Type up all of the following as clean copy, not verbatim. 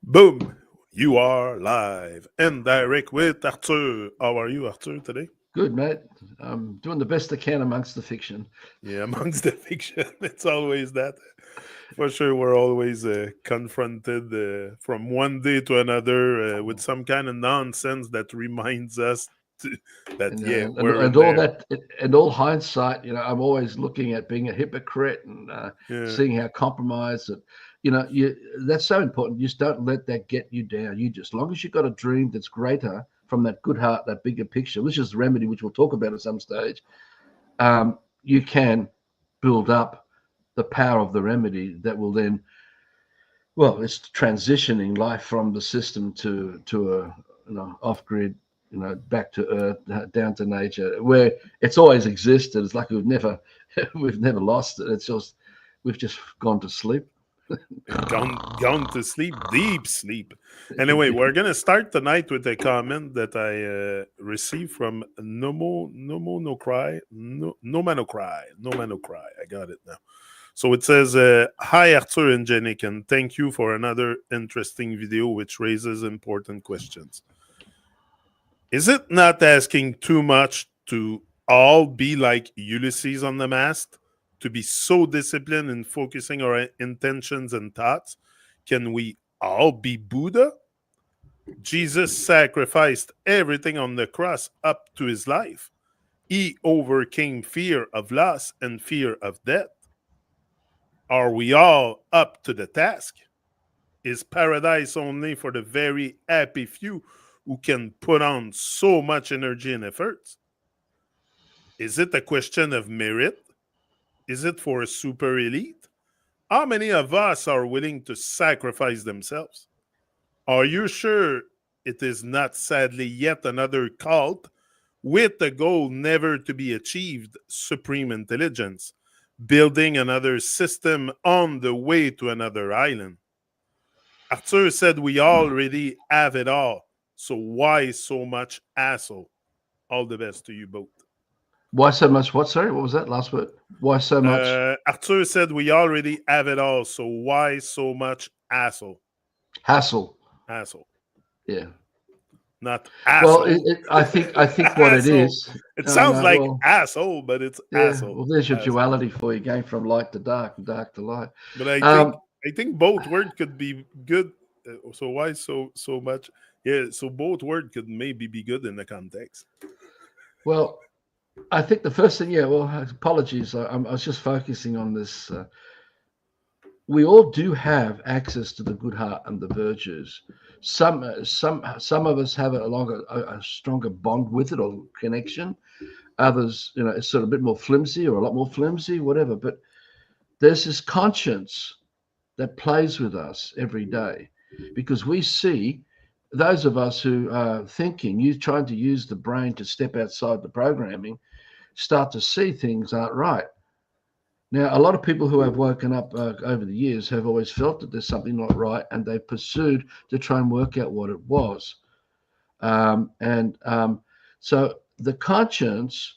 Boom! You are live and direct with Arthur. How are you, Arthur, today? Good, mate. I'm doing the best I can amongst the fiction. Yeah, amongst the fiction, it's always that. For sure, we're always confronted from one day to another with some kind of nonsense that reminds us to, that, And, yeah, uh, and we're and all there. that, and all hindsight, I'm always looking at being a hypocrite and Yeah, seeing how compromised that, you that's so important. You just don't let that get you down. You just, as long as you've got a dream that's greater from that good heart, that bigger picture, which is the remedy, which we'll talk about at some stage. You can build up the power of the remedy that will then, well, it's transitioning life from the system to a off grid, back to earth, down to nature, where it's always existed. It's like we've never we've never lost it. It's just we've just gone to sleep. gone to sleep, deep sleep. Anyway, we're gonna start tonight with a comment that I received from Nomo no cry no man no cry no man no cry. I got it now. So it says, "Hi Arthur and Jenik, and thank you for another interesting video which raises important questions. Is it not asking too much to all be like Ulysses on the mast? To be so disciplined in focusing our intentions and thoughts? Can we all be Buddha? Jesus sacrificed everything on the cross up to his life. He overcame fear of loss and fear of death. Are we all up to the task? Is paradise only for the very happy few who can put on so much energy and effort? Is it a question of merit? Is it for a super elite? How many of us are willing to sacrifice themselves? Are you sure it is not sadly yet another cult with the goal never to be achieved, supreme intelligence, building another system on the way to another island? Arthur said we already have it all, so why so much asshole? All the best to you both. Why so much? What? Sorry, what was that last word? Why so much Arthur said we already have it all, so why so much asshole? hassle? Asshole. Yeah. Not Well, asshole. I think what it Asshole. is. It Oh sounds no. like Well, asshole, but it's yeah. asshole. Well, there's your Asshole. duality for you, going from light to dark and dark to light. But I think Um, I think both words could be good. So why so much? Yeah. So both words could maybe be good in the context. well, I think the first thing, yeah. Well, apologies. I was just focusing on this. We all do have access to the good heart and the virtues. Some of us have a stronger bond with it or connection. Others, it's sort of a bit more flimsy or a lot more flimsy, whatever. But there's this conscience that plays with us every day because we see those of us who are thinking, you trying to use the brain to step outside the programming, start to see things aren't right. Now, a lot of people who have woken up over the years have always felt that there's something not right, and they've pursued to try and work out what it was. And so the conscience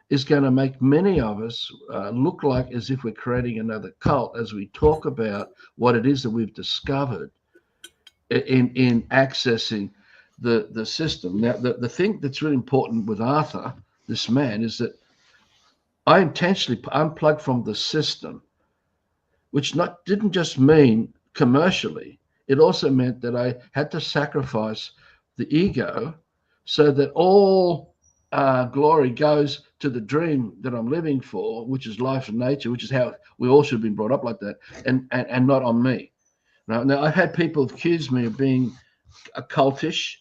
is going to make many of us look like as if we're creating another cult as we talk about what it is that we've discovered in accessing the system. Now, the thing that's really important with Arthur, this man, is that I intentionally unplugged from the system, which not didn't just mean commercially. It also meant that I had to sacrifice the ego so that all glory goes to the dream that I'm living for, which is life and nature, which is how we all should have been brought up like that, and not on me. Now I've had people accuse me of being occultish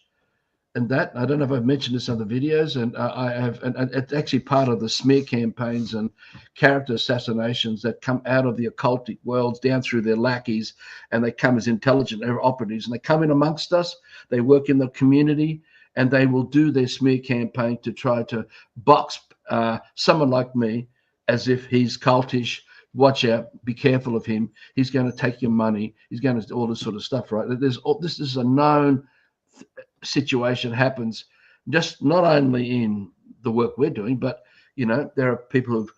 and that. I don't know if I've mentioned this in other videos, and I have, and it's actually part of the smear campaigns and character assassinations that come out of the occultic worlds down through their lackeys, and they come as intelligent operatives, and they come in amongst us. They work in the community, and they will do their smear campaign to try to box someone like me as if he's cultish. Watch out! Be careful of him. He's going to take your money. He's going to do all this sort of stuff, right? There's all this is a known situation happens just not only in the work we're doing, but there are people who've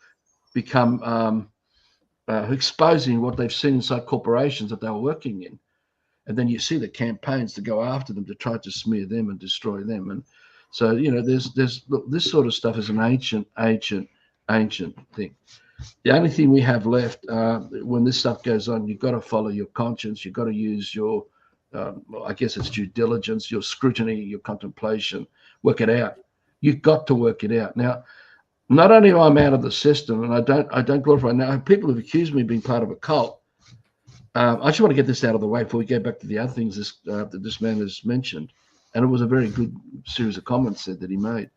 become exposing what they've seen inside corporations that they were working in, And then you see the campaigns to go after them, to try to smear them and destroy them. And so, you know, look, this sort of stuff is an ancient thing. The only thing we have left when this stuff goes on, you've got to follow your conscience. You've got to use your, I guess it's due diligence, your scrutiny, your contemplation. Work it out. You've got to work it out. Now, not only am I out of the system, and I don't glorify. Now, people have accused me of being part of a cult. I just want to get this out of the way before we go back to the other things that this man has mentioned. And it was a very good series of comments that he made.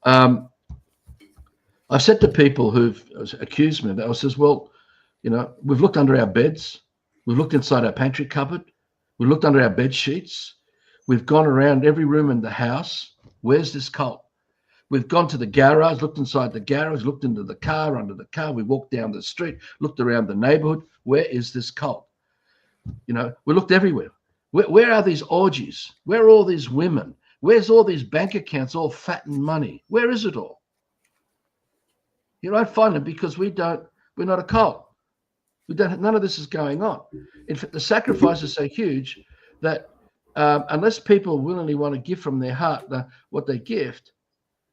I've said to people who've accused me of that, I says, well, you know, we've looked under our beds. We've looked inside our pantry cupboard. We've looked under our bed sheets. We've gone around every room in the house. Where's this cult? We've gone to the garage, looked inside the garage, looked into the car, under the car. We walked down the street, looked around the neighborhood. Where is this cult? You know, we looked everywhere. Where are these orgies? Where are all these women? Where's all these bank accounts all fat in money? Where is it all? You don't find them because we're not a cult. None of this is going on. In fact, the sacrifice is so huge that unless people willingly want to give from their heart what they gift,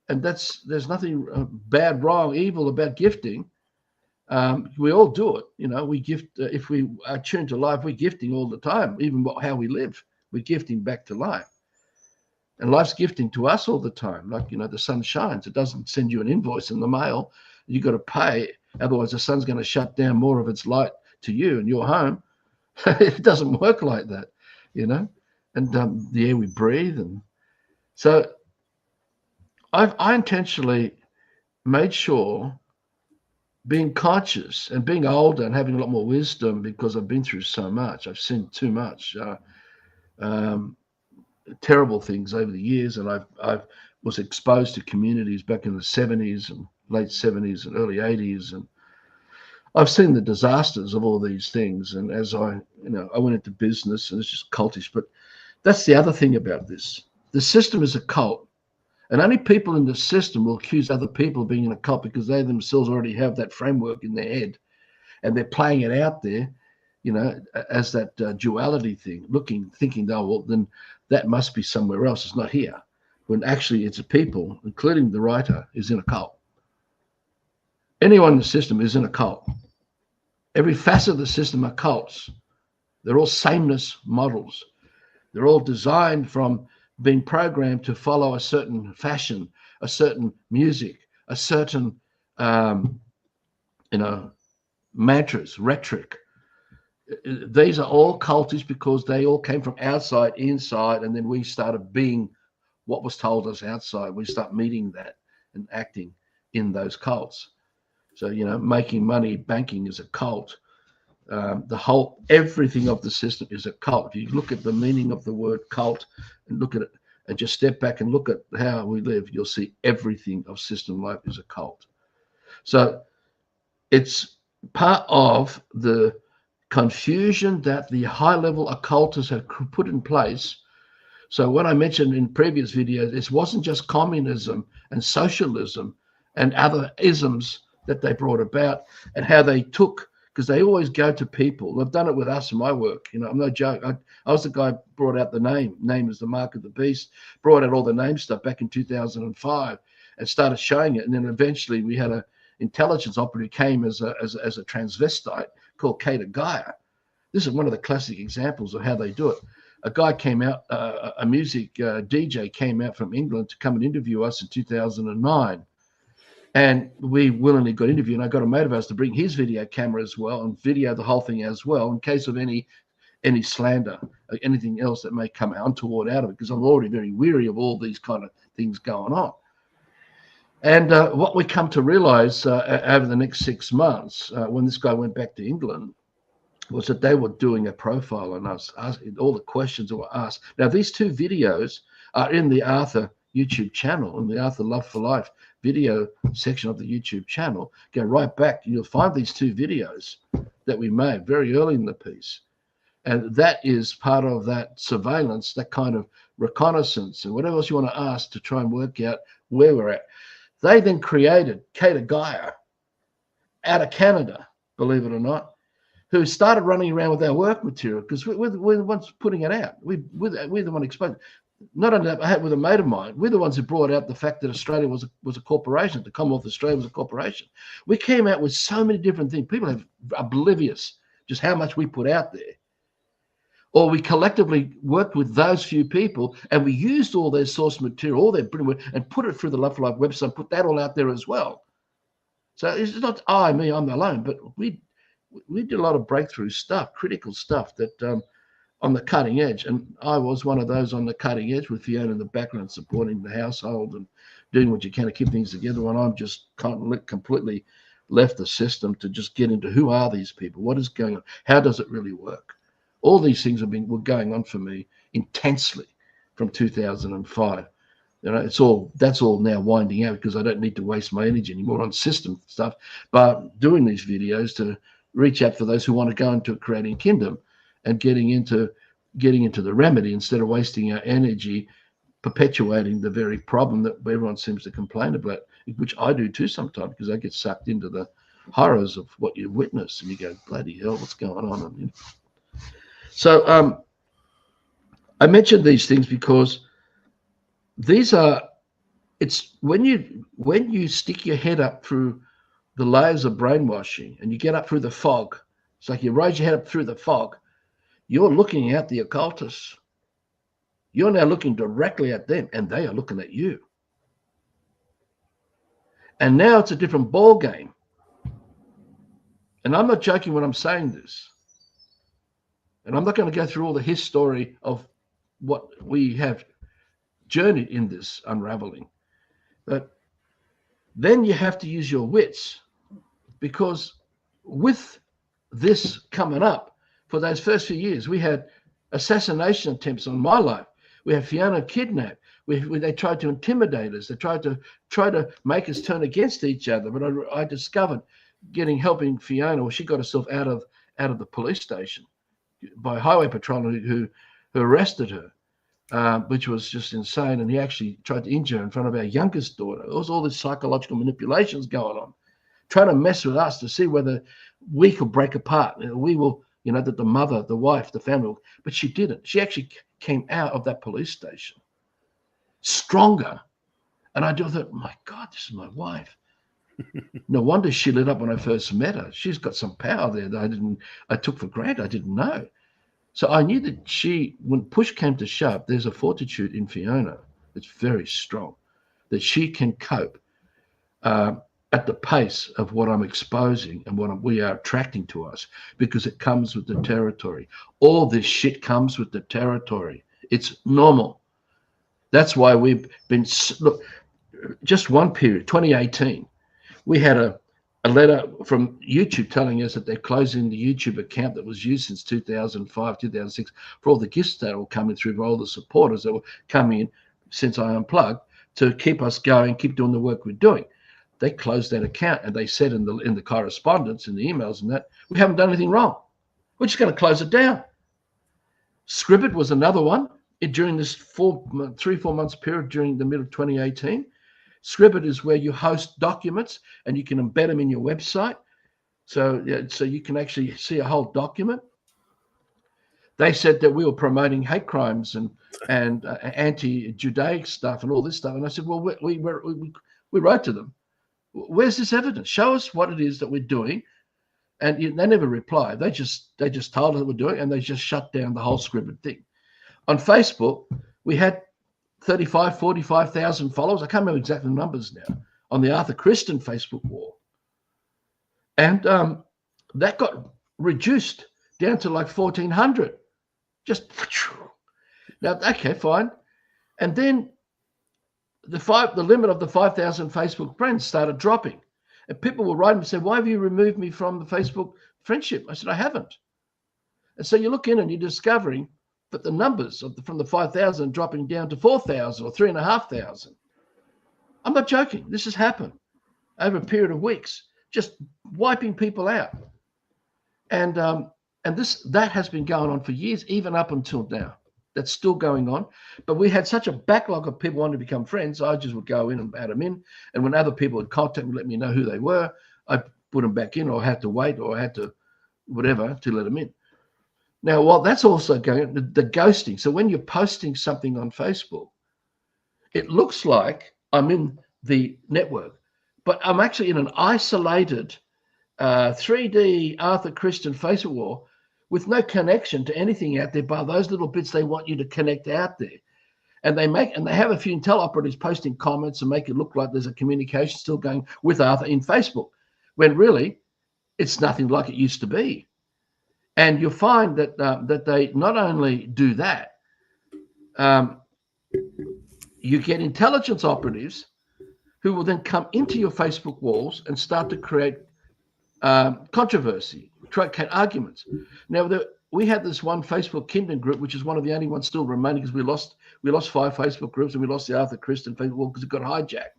and there's nothing bad, wrong, evil about gifting. We all do it. You know, we gift if we are tuned to life. We're gifting all the time, even how we live. We're gifting back to life, and life's gifting to us all the time. Like, you know, the sun shines. It doesn't send you an invoice in the mail. You got to pay, otherwise the sun's going to shut down more of its light to you and your home. It doesn't work like that, you know. And the air we breathe, and so I intentionally made sure, being conscious and being older and having a lot more wisdom, because I've been through so much. I've seen too much terrible things over the years, and I was exposed to communities back in the 70s and late 70s and early 80s, and I've seen the disasters of all these things. And as I went into business, and it's just cultish. But that's the other thing about this. The system is a cult. And only people in the system will accuse other people of being in a cult because they themselves already have that framework in their head, and they're playing it out there, you know, as that duality thing, thinking, oh, well, then that must be somewhere else. It's not here. When actually it's a people, including the writer, is in a cult. Anyone in the system is in a cult. Every facet of the system are cults. They're all sameness models. They're all designed from being programmed to follow a certain fashion, a certain music, a certain, mantras, rhetoric. These are all cultish because they all came from outside, inside, and then we started being what was told us outside. We start meeting that and acting in those cults. So, you know, making money, banking is a cult. Everything of the system is a cult. If you look at the meaning of the word cult and look at it and just step back and look at how we live, you'll see everything of system life is a cult. So it's part of the confusion that the high-level occultists have put in place. So when I mentioned in previous videos, it wasn't just communism and socialism and other isms that they brought about, and how they took, because they always go to people. They've done it with us in my work. You know, I'm no joke. I was the guy who brought out the name. Name is the mark of the beast. Brought out all the name stuff back in 2005 and started showing it. And then eventually we had an intelligence operative who came as a transvestite called Kata Gaia. This is one of the classic examples of how they do it. A guy came out, a music DJ came out from England to come and interview us in 2009. And we willingly got interviewed, and I got a mate of ours to bring his video camera as well and video the whole thing as well, in case of any slander, or anything else that may come untoward out of it, because I'm already very weary of all these kind of things going on. And what we come to realize over the next 6 months, when this guy went back to England, was that they were doing a profile on us, all the questions that were asked. Now, these 2 videos are in the Arthur YouTube channel, in the Arthur Love for Life video section of the YouTube channel. Go right back and you'll find these 2 videos that we made very early in the piece. And that is part of that surveillance, that kind of reconnaissance and whatever else you want to ask to try and work out where we're at. They then created Kata Gaia out of Canada, believe it or not, who started running around with our work material because we're the ones putting it out. We're the one exposing. Not only that, I had with a mate of mine, we're the ones who brought out the fact that Australia was a corporation. The Commonwealth of Australia was a corporation. We came out with so many different things. People are oblivious just how much we put out there. Or we collectively worked with those few people and we used all their source material, all their brilliant work, and put it through the Love for Life website, put that all out there as well. So it's not I'm alone, but we did a lot of breakthrough stuff, critical stuff that on the cutting edge. And I was one of those on the cutting edge with Fiona in the background supporting the household and doing what you can to keep things together. When I'm just completely left the system to just get into who are these people? What is going on? How does it really work? All these things were going on for me intensely from 2005. You know, that's all now winding out because I don't need to waste my energy anymore on system stuff, but doing these videos to reach out for those who want to go into creating kingdom and getting into the remedy instead of wasting our energy perpetuating the very problem that everyone seems to complain about, which I do too sometimes because I get sucked into the horrors of what you witness and you go, bloody hell, what's going on? And, you know. So I mentioned these things because it's when you stick your head up through the layers of brainwashing and you get up through the fog, it's like you raise your head up through the fog, you're looking at the occultists. You're now looking directly at them and they are looking at you. And now it's a different ball game. And I'm not joking when I'm saying this. And I'm not going to go through all the history of what we have journeyed in this unraveling. But then you have to use your wits because with this coming up, for those first few years, we had assassination attempts on my life. We had Fiona kidnapped. They tried to intimidate us. They tried to make us turn against each other. But I discovered helping Fiona, well, she got herself out of the police station by highway patrol who arrested her, which was just insane. And he actually tried to injure her in front of our youngest daughter. There was all these psychological manipulations going on, trying to mess with us to see whether we could break apart. We will, that the mother, the wife, the family, but she didn't. She actually came out of that police station stronger. And I thought, my God, this is my wife. No wonder she lit up when I first met her. She's got some power there that I took for granted. I didn't know. So I knew that when push came to shove, there's a fortitude in Fiona that's very strong, that she can cope at the pace of what I'm exposing and what we are attracting to us, because it comes with the territory. All this shit comes with the territory. It's normal. That's why we've been, look, just one period, 2018, we had a letter from YouTube telling us that they're closing the YouTube account that was used since 2005, 2006 for all the gifts that were coming through, for all the supporters that were coming in since I unplugged to keep us going, keep doing the work we're doing. They closed that account and they said in the correspondence, in the emails and that, we haven't done anything wrong. We're just going to close it down. Scribd was another one during this 3-4 months period during the middle of 2018. Scribd is where you host documents and you can embed them in your website. So you can actually see a whole document. They said that we were promoting hate crimes and anti-Judaic stuff and all this stuff. And I said, well, we wrote to them. Where's this evidence? Show us what it is that we're doing. And they never replied. They just told us what we're doing and they just shut down the whole Scribd thing. On Facebook, we had 45,000 followers. I can't remember exactly the numbers now on the Arthur Cristian Facebook wall. And that got reduced down to like 1,400. Just now, okay, fine. And then the limit of the 5,000 Facebook friends started dropping. And people were writing and saying, why have you removed me from the Facebook friendship? I said, I haven't. And so you look in and you're discovering that the numbers from the 5,000 dropping down to 4,000 or 3,500. I'm not joking. This has happened over a period of weeks, just wiping people out. And that has been going on for years, even up until now. That's still going on. But we had such a backlog of people wanting to become friends, I just would go in and add them in. And when other people would contact me, let me know who they were, I put them back in, or I had to wait, or I had to whatever to let them in. Now, what that's also going, the ghosting. So when you're posting something on Facebook, it looks like I'm in the network, but I'm actually in an isolated 3D Arthur Christian Facebook wall with no connection to anything out there by those little bits they want you to connect out there. And they have a few intel operatives posting comments and make it look like there's a communication still going with Arthur in Facebook, when really it's nothing like it used to be. And you'll find that that they not only do that, you get intelligence operatives who will then come into your Facebook walls and start to create controversy, create arguments. Now, we had this one Facebook Kindle group, which is one of the only ones still remaining, because we lost 5 Facebook groups, and we lost the Arthur Christian Facebook wall because it got hijacked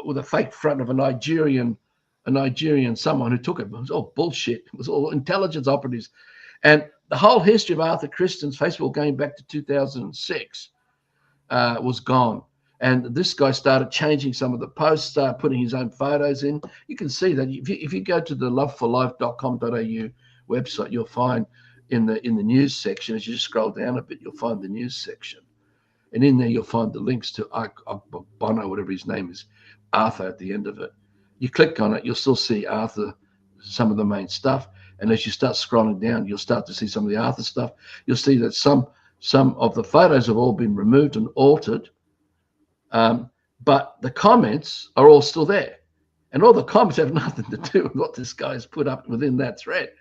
with a fake front of a Nigerian someone who took it. It was all bullshit. It was all intelligence operatives. And the whole history of Arthur Christian's Facebook going back to 2006 was gone. And this guy started changing some of the posts, started putting his own photos in. You can see that if you go to the loveforlife.com.au website, you'll find in the news section, as you just scroll down a bit, you'll find the news section. And in there, you'll find the links to Bono, whatever his name is, Arthur at the end of it. You click on it, you'll still see Arthur, some of the main stuff. And as you start scrolling down, you'll start to see some of the Arthur stuff. You'll see that some of the photos have all been removed and altered. But the comments are all still there. And all the comments have nothing to do with what this guy's put up within that thread.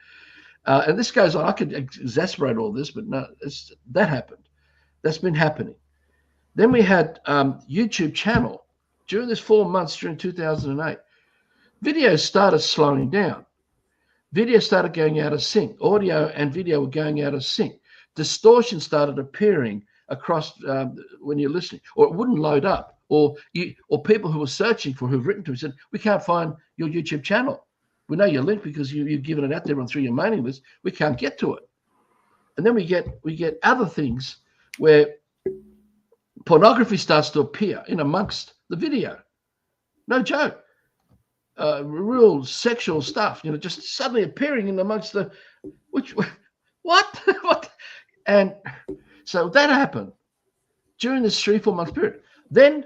And this goes on. I could exasperate all this, but no, that happened. That's been happening. Then we had YouTube channel. During this 4 months, during 2008, videos started slowing down. Video started going out of sync. Audio and video were going out of sync. Distortion started appearing across when you're listening, or it wouldn't load up, or people who were searching for, who've written to me said, we can't find your YouTube channel. We know your link because you've given it out there through your mailing list. We can't get to it. And then we get other things where pornography starts to appear in amongst the video. No joke. Real sexual stuff, just suddenly appearing in amongst the, what? What? And so that happened during this 3-4 month period. Then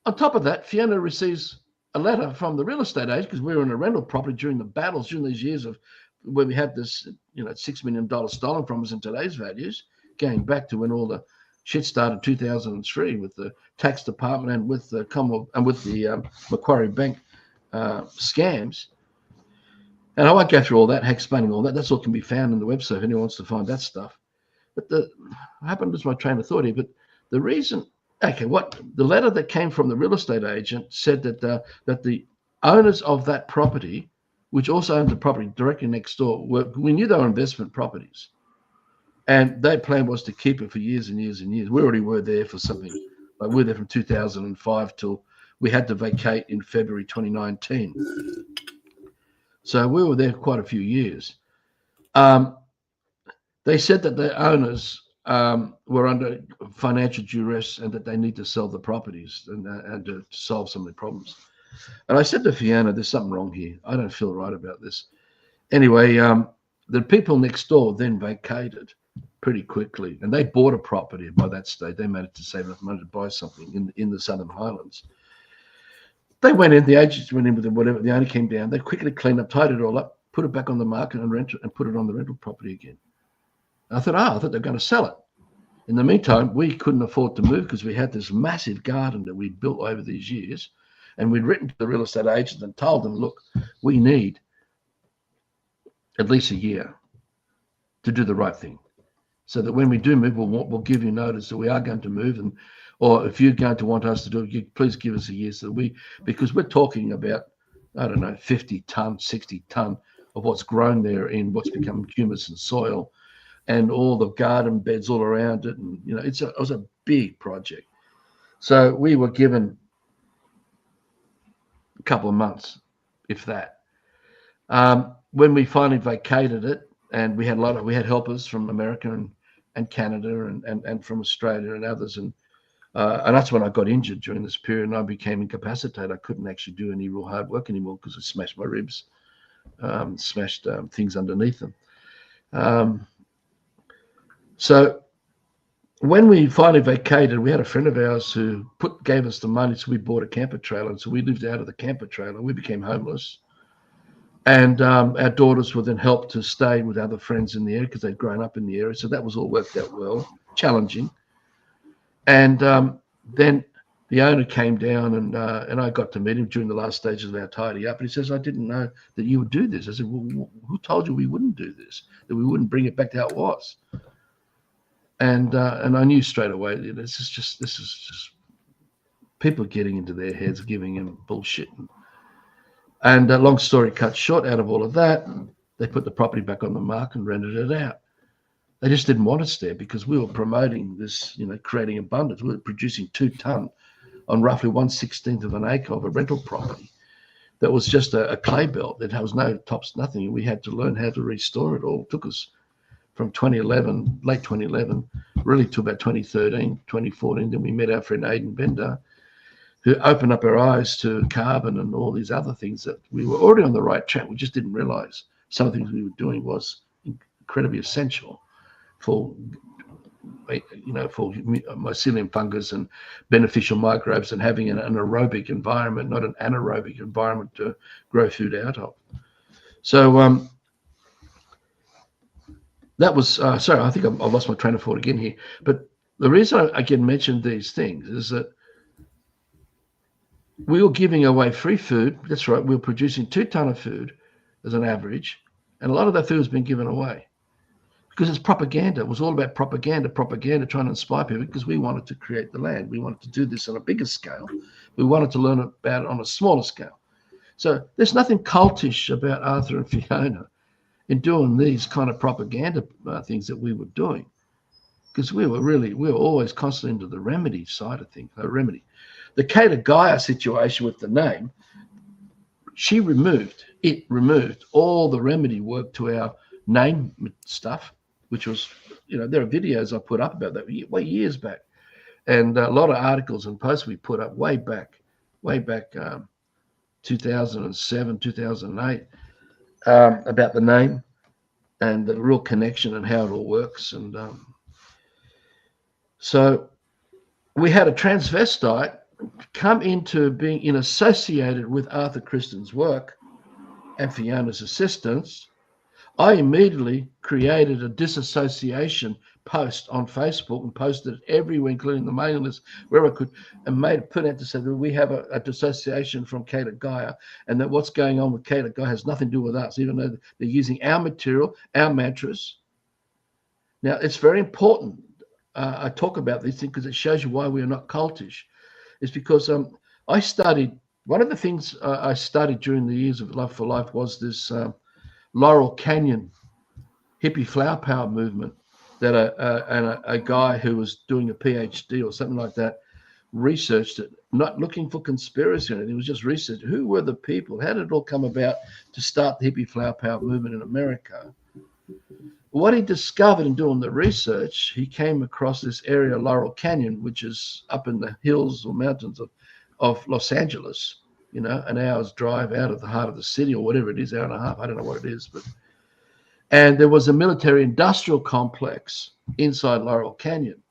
on top of that, Fiona receives a letter from the real estate agent, because we were in a rental property during the battles, during these years of where we had this, $6 million stolen from us in today's values, going back to when all the shit started in 2003 with the tax department and with the Commonwealth and with the Macquarie Bank scams. And I won't go through all that, explaining all that. That's all can be found on the website if anyone wants to find that stuff. But I happened to lose my train of thought here. But the reason, what the letter that came from the real estate agent said that the owners of that property, which also owns the property directly next door, we knew they were investment properties, and their plan was to keep it for years and years and years. We already were there for something. Like we were there from 2005 till we had to vacate in February 2019. So we were there quite a few years. They said that the owners were under financial duress and that they need to sell the properties and to solve some of the problems. And I said to Fiona, there's something wrong here. I don't feel right about this. Anyway, the people next door then vacated pretty quickly, and they bought a property. By that stage, they managed to save enough money to buy something in the Southern Highlands. They went in, the agents went in with whatever, the owner came down, they quickly cleaned up, tied it all up, put it back on the market and rent it, and put it on the rental property again. I thought they're going to sell it. In the meantime, we couldn't afford to move because we had this massive garden that we'd built over these years, and we'd written to the real estate agent and told them, look, we need at least a year to do the right thing, so that when we do move, we'll give you notice that we are going to move, and or if you're going to want us to do it, please give us a year, so because we're talking about, 50 ton, 60 ton of what's grown there in what's become humus and soil, and all the garden beds all around it, and it was a big project. So we were given a couple of months, if that. When we finally vacated it, and we had helpers from America and Canada and from Australia and others, and that's when I got injured during this period, and I became incapacitated. I couldn't actually do any real hard work anymore because I smashed my ribs. smashed things underneath them. So when we finally vacated, we had a friend of ours who gave us the money, so we bought a camper trailer, and so we lived out of the camper trailer. We became homeless, and our daughters were then helped to stay with other friends in the area because they'd grown up in the area. So that was all worked out well, challenging. And then the owner came down, and I got to meet him during the last stages of our tidy up. And he says, "I didn't know that you would do this." I said, "Well, who told you we wouldn't do this? That we wouldn't bring it back to how it was?" And I knew straight away that this is just people getting into their heads, giving him bullshit. And long story cut short, out of all of that, they put the property back on the market and rented it out. They just didn't want us there because we were promoting this, creating abundance. We were producing 2 ton on roughly 1/16 of an acre of a rental property. That was just a clay belt. There was no tops, nothing. We had to learn how to restore it all. It took us from 2011, late 2011, really to about 2013, 2014. Then we met our friend Aidan Bender, who opened up our eyes to carbon and all these other things that we were already on the right track. We just didn't realize some of the things we were doing was incredibly essential for mycelium fungus and beneficial microbes, and having an aerobic environment, not an anaerobic environment to grow food out of. So that was, sorry, I think I've lost my train of thought again here. But the reason I again mentioned these things is that we were giving away free food. That's right. We were producing 2 ton of food as an average. And a lot of that food has been given away because it's propaganda. It was all about propaganda, trying to inspire people, because we wanted to create the land. We wanted to do this on a bigger scale. We wanted to learn about it on a smaller scale. So there's nothing cultish about Arthur and Fiona in doing these kind of propaganda things that we were doing, because we were always constantly into the remedy side of things. The Kata Gaia situation with the name, it removed all the remedy work to our name stuff, which was, there are videos I put up about that years back, and a lot of articles and posts we put up way back 2007, 2008, about the name and the real connection and how it all works. And so we had a transvestite come into being associated with Arthur Christian's work and Fiona's assistance. I immediately created a disassociation post on Facebook and posted it everywhere, including the mailing list, where I could, and put out to say that we have a dissociation from Kata Gaia, and that what's going on with Kata Gaia has nothing to do with us, even though they're using our material, our mantras. Now, it's very important I talk about these things because it shows you why we are not cultish. It's because I studied, one of the things I studied during the years of Love for Life was this Laurel Canyon hippie flower power movement that a guy who was doing a PhD or something like that researched it, not looking for conspiracy or anything. It was just research. Who were the people? How did it all come about to start the hippie flower power movement in America? What he discovered in doing the research, he came across this area, Laurel Canyon, which is up in the hills or mountains of Los Angeles, an hour's drive out of the heart of the city, or whatever it is, hour and a half, I don't know what it is. And there was a military industrial complex inside Laurel Canyon.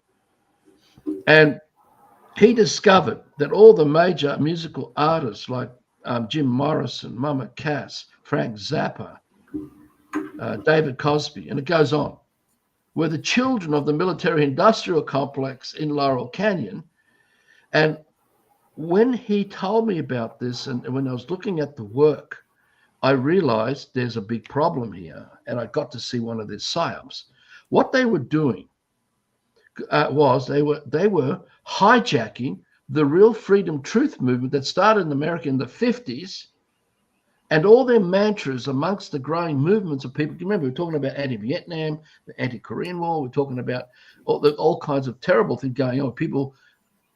And he discovered that all the major musical artists like Jim Morrison, Mama Cass, Frank Zappa, David Cosby, and it goes on, were the children of the military industrial complex in Laurel Canyon. And when he told me about this, and when I was looking at the work, I realized there's a big problem here, and I got to see one of their psyops. What they were doing was they were hijacking the real freedom truth movement that started in America in the 50s, and all their mantras amongst the growing movements of people. Remember, we're talking about anti-Vietnam, the anti-Korean War. We're talking about all kinds of terrible things going on. People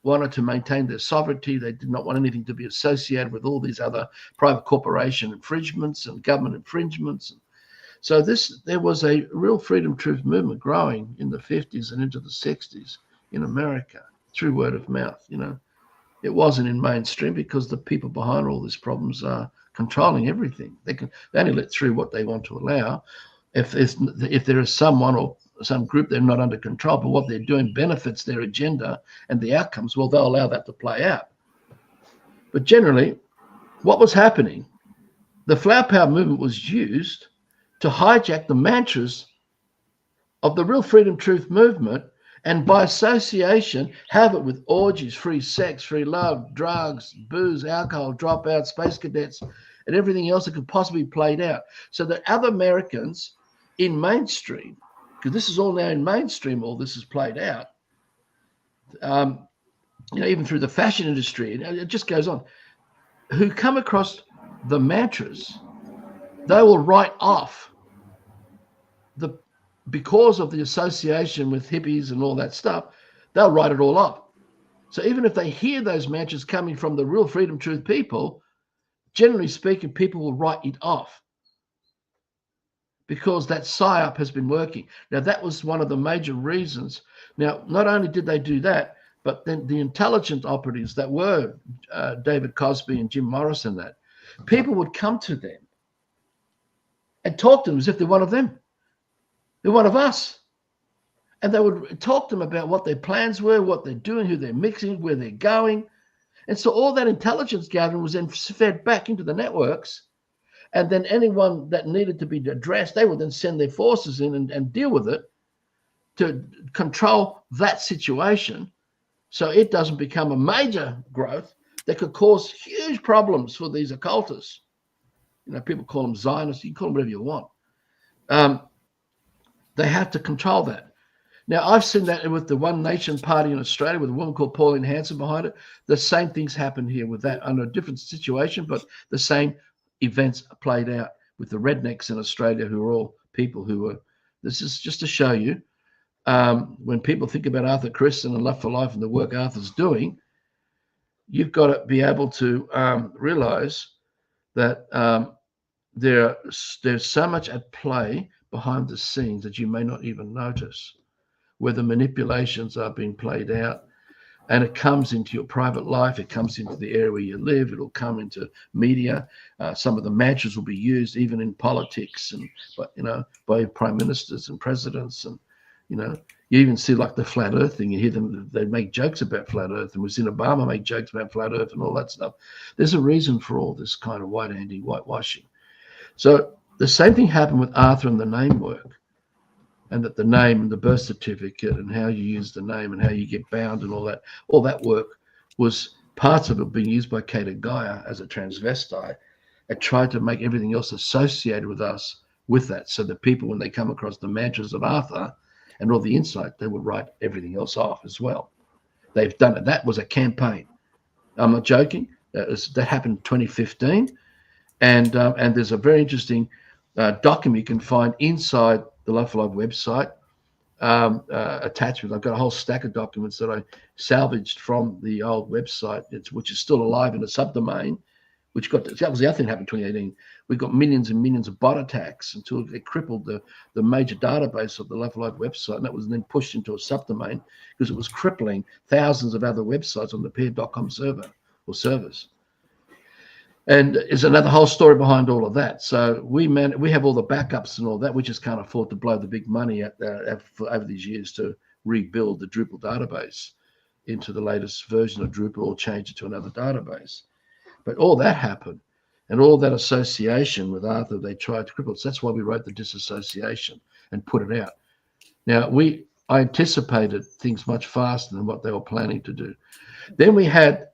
wanted to maintain their sovereignty. They did not want anything to be associated with all these other private corporation infringements and government infringements. So there was a real freedom truth movement growing in the 50s and into the 60s in America through word of mouth. It wasn't in mainstream because the people behind all these problems are controlling everything. They only let through what they want to allow. If there is someone or some group they're not under control, but what they're doing benefits their agenda and the outcomes, well, they'll allow that to play out. But generally, what was happening, the flower power movement was used to hijack the mantras of the real freedom truth movement, and by association have it with orgies, free sex, free love, drugs, booze, alcohol, dropouts, space cadets, and everything else that could possibly be played out. So that other Americans in mainstream, because this is all now in mainstream, all this is played out, even through the fashion industry, and it just goes on, who come across the mantras, they will write off because of the association with hippies and all that stuff, they'll write it all off. So even if they hear those mantras coming from the real freedom truth people, generally speaking, people will write it off because that psyop has been working. Now, that was one of the major reasons. Now, not only did they do that, but then the intelligence operatives that were David Cosby and Jim Morrison, that people would come to them and talk to them as if they're one of them. They're one of us. And they would talk to them about what their plans were, what they're doing, who they're mixing, where they're going. And so all that intelligence gathering was then fed back into the networks. And then anyone that needed to be addressed, they would then send their forces in and deal with it to control that situation so it doesn't become a major growth that could cause huge problems for these occultists. People call them Zionists. You can call them whatever you want. They have to control that. Now, I've seen that with the One Nation Party in Australia with a woman called Pauline Hanson behind it. The same things happen here with that under a different situation, but the same events played out with the rednecks in Australia, who are all people who were, this is just to show you, when people think about Arthur Cristian and Love for Life and the work Arthur's doing, you've got to be able to realize that there's so much at play behind the scenes that you may not even notice, where the manipulations are being played out, and it comes into your private life, it comes into the area where you live, it'll come into media. Some of the mantras will be used even in politics, and by prime ministers and presidents, and you even see like the flat earth thing. You hear them, they make jokes about flat earth, and we've seen Obama make jokes about flat earth and all that stuff. There's a reason for all this kind of whitewashing. So the same thing happened with Arthur and the name work, and that the name and the birth certificate and how you use the name and how you get bound and all that work was parts of it being used by Kata Gaia as a transvestite and tried to make everything else associated with us with that, so that people, when they come across the mantras of Arthur and all the insight, they would write everything else off as well. They've done it. That was a campaign. I'm not joking. That happened in 2015. And there's a very interesting document you can find inside the Love for Life website, attachment. I've got a whole stack of documents that I salvaged from the old website, which is still alive in a subdomain, that was the other thing that happened in 2018. We got millions and millions of bot attacks until it crippled the major database of the Love for Life website, and that was then pushed into a subdomain because it was crippling thousands of other websites on the peer.com server or servers. And there's another whole story behind all of that. So we have all the backups and all that. We just can't afford to blow the big money over these years to rebuild the Drupal database into the latest version of Drupal or change it to another database. But all that happened, and all that association with Arthur, they tried to cripple. So that's why we wrote the disassociation and put it out. Now, I anticipated things much faster than what they were planning to do. Then we had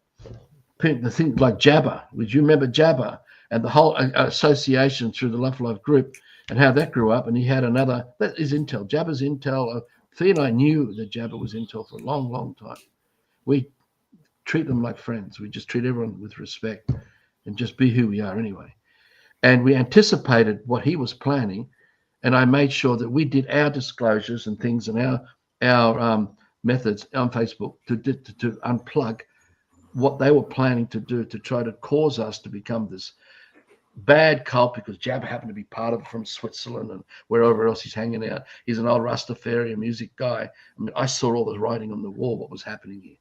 the thing like Jabber. Would you remember Jabber and the whole association through the Love for Life group and how that grew up? And he had another, that is Intel. Jabber's Intel. Thea and I knew that Jabber was Intel for a long, long time. We treat them like friends. We just treat everyone with respect and just be who we are anyway. And we anticipated what he was planning. And I made sure that we did our disclosures and things and our methods on Facebook to unplug what they were planning to do to try to cause us to become this bad cult, because Jabber happened to be part of it from Switzerland and wherever else he's hanging out. He's an old Rastafarian music guy. I mean, I saw all this writing on the wall, what was happening here.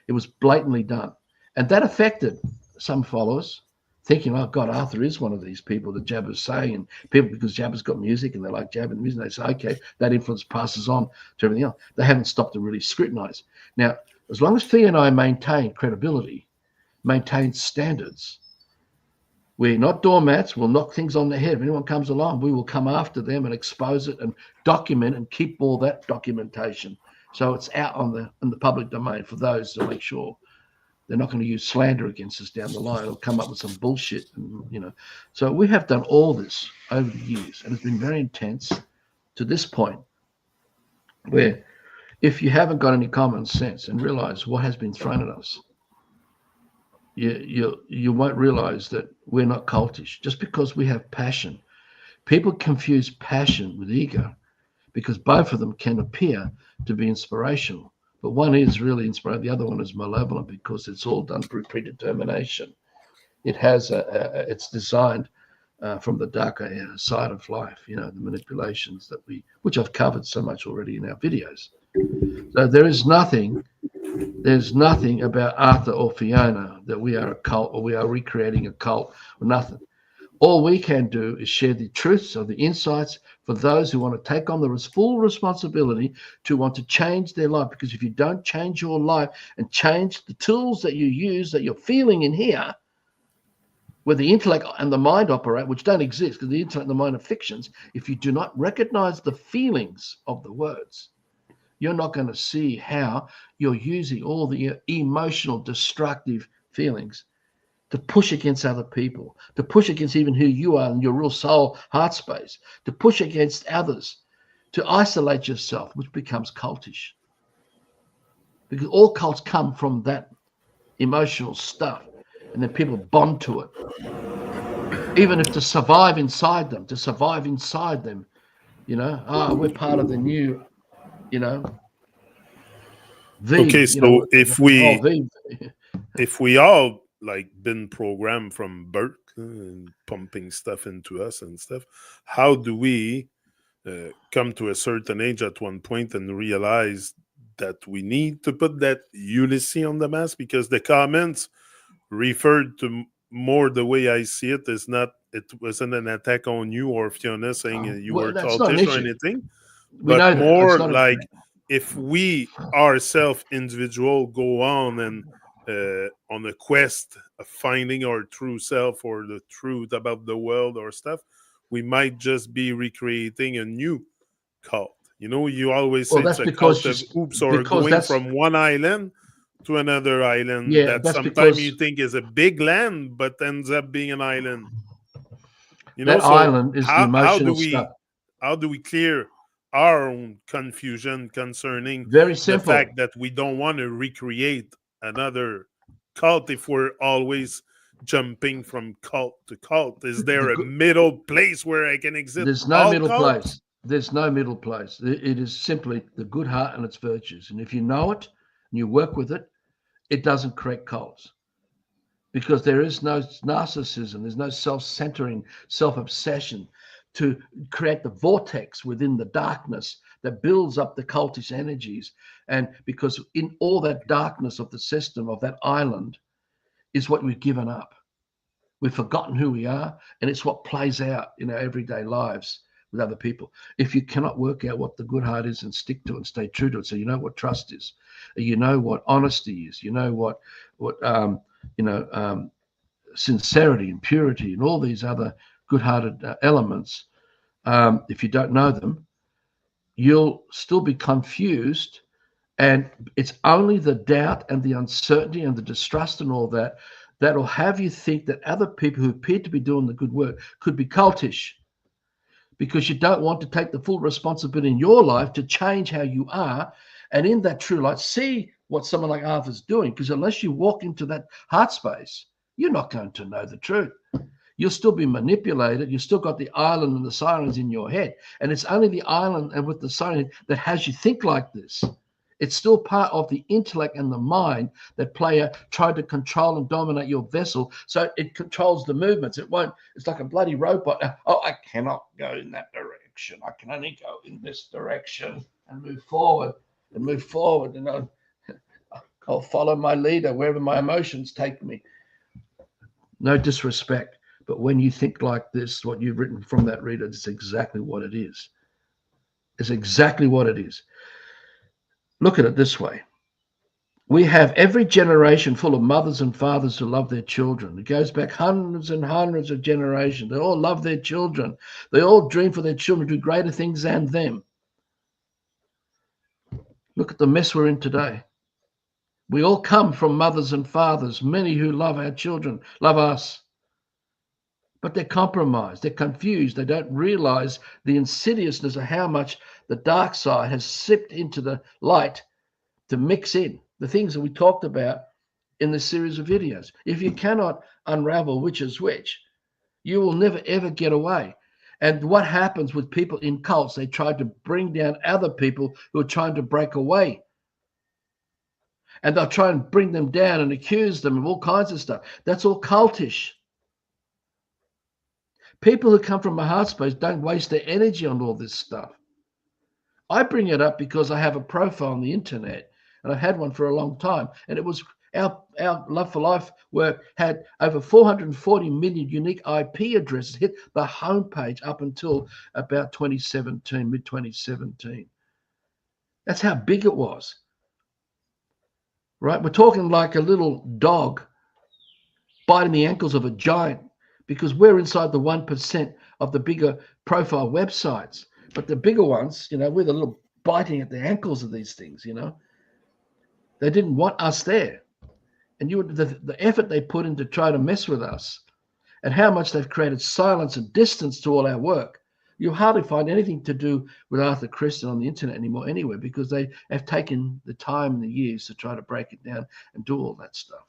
It was blatantly done. And that affected some followers, thinking, oh God, Arthur is one of these people that Jabba's saying, and people, because Jabba's got music and they like Jabba and music, they say, okay, that influence passes on to everything else. They haven't stopped to really scrutinize. Now, as long as Fee and I maintain credibility, maintain standards, we're not doormats. We'll knock things on the head. If anyone comes along, we will come after them and expose it and document and keep all that documentation. So it's out in the public domain for those to make sure they're not going to use slander against us down the line or come up with some bullshit. And, so we have done all this over the years, and it's been very intense to this point where if you haven't got any common sense and realize what has been thrown at us, you won't realize that we're not cultish just because we have passion. People confuse passion with ego because both of them can appear to be inspirational, but one is really inspiring, the other one is malevolent because it's all done through predetermination. It has it's designed from the darker side of life, the manipulations which I've covered so much already in our videos. So there's nothing about Arthur or Fiona that we are a cult or we are recreating a cult or nothing. All we can do is share the truths or the insights for those who want to take on the full responsibility to want to change their life. Because if you don't change your life and change the tools that you use, that you're feeling in here, where the intellect and the mind operate, which don't exist because the intellect and the mind are fictions, if you do not recognize the feelings of the words, you're not going to see how you're using all the emotional, destructive feelings to push against other people, to push against even who you are in your real soul, heart space, to push against others, to isolate yourself, which becomes cultish. Because all cults come from that emotional stuff, and then people bond to it. Even if to survive inside them, we're part of the new, V. Okay, so V. if we all like been programmed from birth and pumping stuff into us and stuff, how do we come to a certain age at one point and realize that we need to put that Ulysses on the mask? Because the comments referred to more the way I see it is not, it wasn't an attack on you or Fiona saying you were cultish or anything, but more like if we ourselves individual go on and on a quest of finding our true self or the truth about the world or stuff, we might just be recreating a new cult. You always say it's a cult of oops, or going from one island to another island that sometimes you think is a big land but ends up being an island. Island is the emotional stuff. How do we clear our own confusion concerning Very simple. the fact that we don't want to recreate another cult if we're always jumping from cult to cult? Is there a middle place where I can exist? There's no middle place. There's no middle place. It is simply the good heart and its virtues. And if you know it and you work with it, it doesn't create cults. Because there is no narcissism, there's no self-centering, self-obsession to create the vortex within the darkness that builds up the cultish energies. And because in all that darkness of the system of that island is what we've given up. We've forgotten who we are, and it's what plays out in our everyday lives with other people. If you cannot work out what the good heart is and stick to it and stay true to it, so you know what trust is, you know what honesty is, you know what sincerity and purity and all these other good-hearted elements, if you don't know them, you'll still be confused. And it's only the doubt and the uncertainty and the distrust and all that that'll have you think that other people who appear to be doing the good work could be cultish, because you don't want to take the full responsibility in your life to change how you are, and in that true light see what someone like Arthur's doing. Because unless you walk into that heart space, you're not going to know the truth. You'll still be manipulated. You've still got the island and the sirens in your head. And it's only the island and with the siren that has you think like this. It's still part of the intellect and the mind that try to control and dominate your vessel. So it controls the movements. It's like a bloody robot. Oh, I cannot go in that direction. I can only go in this direction and move forward. And I'll follow my leader wherever my emotions take me. No disrespect. But when you think like this, what you've written from that reader, it's exactly what it is. It's exactly what it is. Look at it this way. We have every generation full of mothers and fathers who love their children. It goes back hundreds and hundreds of generations. They all love their children. They all dream for their children to do greater things than them. Look at the mess we're in today. We all come from mothers and fathers, many who love our children, love us. But they're compromised, they're confused, they don't realize the insidiousness of how much the dark side has sipped into the light to mix in the things that we talked about in this series of videos. If you cannot unravel which is which, you will never ever get away. And what happens with people in cults, they try to bring down other people who are trying to break away. And they'll try and bring them down and accuse them of all kinds of stuff. That's all cultish. People who come from my heart space don't waste their energy on all this stuff. I bring it up because I have a profile on the internet, and I've had one for a long time. And it was our Love for Life work had over 440 million unique IP addresses hit the homepage up until about 2017, mid-2017. That's how big it was. Right? We're talking like a little dog biting the ankles of a giant because we're inside the 1% of the bigger profile websites. But the bigger ones, we're the little biting at the ankles of these things, They didn't want us there. And the effort they put in to try to mess with us and how much they've created silence and distance to all our work. You hardly find anything to do with Arthur Cristian on the internet anymore anyway, because they have taken the time and the years to try to break it down and do all that stuff.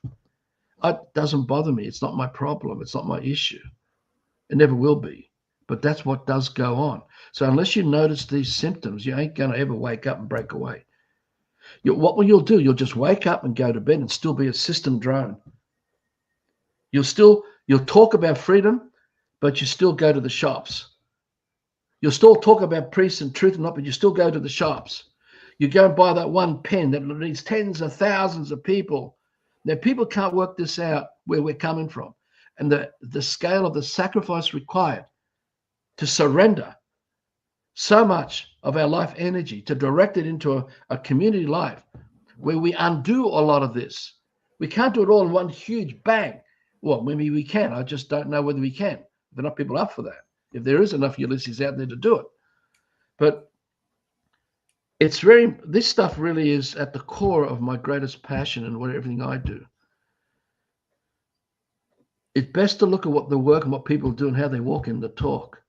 It doesn't bother me. It's not my problem. It's not my issue. It never will be. But that's what does go on. So unless you notice these symptoms, you ain't going to ever wake up and break away. What will you'll do? You'll just wake up and go to bed and still be a system drone. You'll talk about freedom, but you still go to the shops. You'll still talk about peace and truth and not, but you still go to the shops. You go and buy that one pen that needs tens of thousands of people. Now, people can't work this out where we're coming from. And the scale of the sacrifice required to surrender so much of our life energy, to direct it into a community life where we undo a lot of this. We can't do it all in one huge bang. Well, maybe we can. I just don't know whether we can. There are not people up for that. If there is enough Ulysses out there to do it. But this stuff really is at the core of my greatest passion and everything I do. It's best to look at what the work and what people do and how they walk in the talk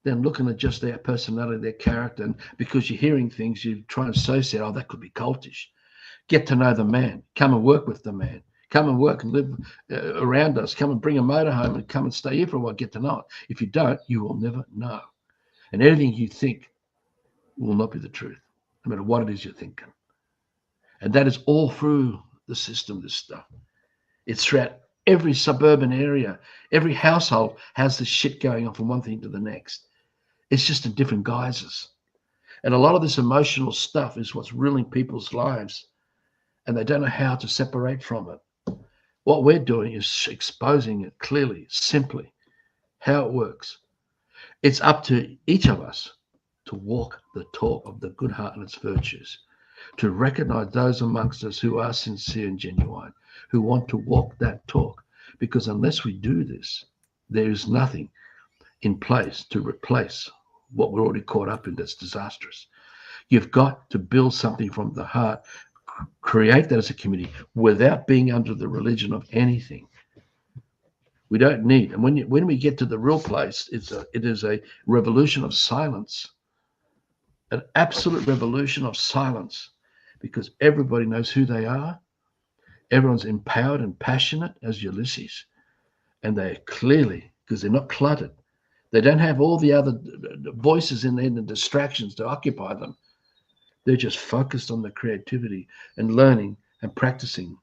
than looking at just their personality, their character. And because you're hearing things, you try and associate, that could be cultish. Get to know the man. Come and work with the man. Come and work and live around us. Come and bring a motor home and come and stay here for a while. Get to know it. If you don't, you will never know. And anything you think will not be the truth, no matter what it is you're thinking. And that is all through the system, this stuff. It's throughout every suburban area. Every household has this shit going on from one thing to the next. It's just in different guises. And a lot of this emotional stuff is what's ruining people's lives. And they don't know how to separate from it. What we're doing is exposing it clearly, simply, how it works. It's up to each of us to walk the talk of the good heart and its virtues, to recognize those amongst us who are sincere and genuine, who want to walk that talk. Because unless we do this, there is nothing in place to replace what we're already caught up in that's disastrous. You've got to build something from the heart, create that as a community without being under the religion of anything. We don't need, and when we get to the real place, it is a revolution of silence, an absolute revolution of silence, because everybody knows who they are. Everyone's empowered and passionate as Ulysses, and they're clearly, because they're not cluttered. They don't have all the other voices in there and the distractions to occupy them. They're just focused on the creativity and learning and practicing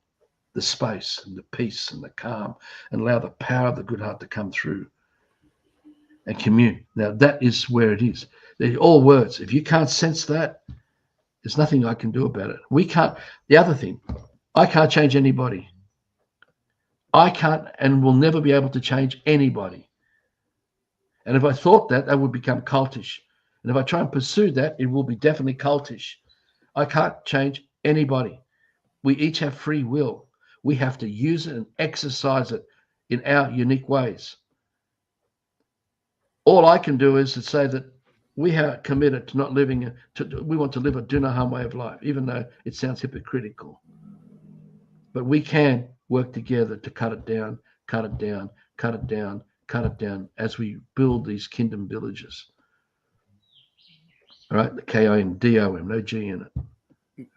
the space and the peace and the calm, and allow the power of the good heart to come through and commune. Now, that is where it is. They're all words. If you can't sense that, there's nothing I can do about it. We can't. The other thing, I can't change anybody. I can't and will never be able to change anybody. And if I thought that, that would become cultish. And if I try and pursue that, it will be definitely cultish. I can't change anybody. We each have free will. We have to use it and exercise it in our unique ways. All I can do is to say that we are committed to not living, we want to live a do no harm way of life, even though it sounds hypocritical. But we can work together to cut it down, cut it down, cut it down, cut it down as we build these kingdom villages. All right, the KINDOM, no G in it.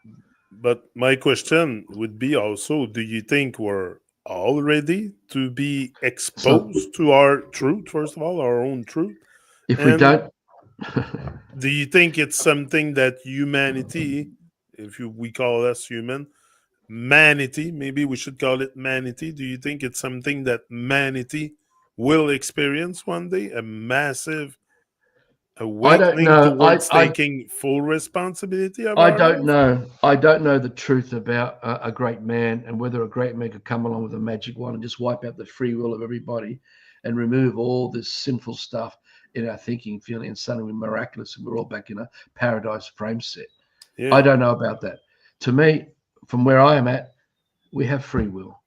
But my question would be also, do you think we're all ready to be exposed to our truth, first of all, our own truth? If we And don't, do you think it's something that humanity, we call us human, manity, maybe we should call it manity. Do you think it's something that manity will experience one day? A massive I don't awakening know. towards taking full responsibility of I our don't life? know. I don't know the truth about a great man and whether a great man could come along with a magic wand and just wipe out the free will of everybody and remove all this sinful stuff in our thinking, feeling, and suddenly we're miraculous and we're all back in a paradise frame set. Yeah. I don't know about that. To me, from where I am at, we have free will.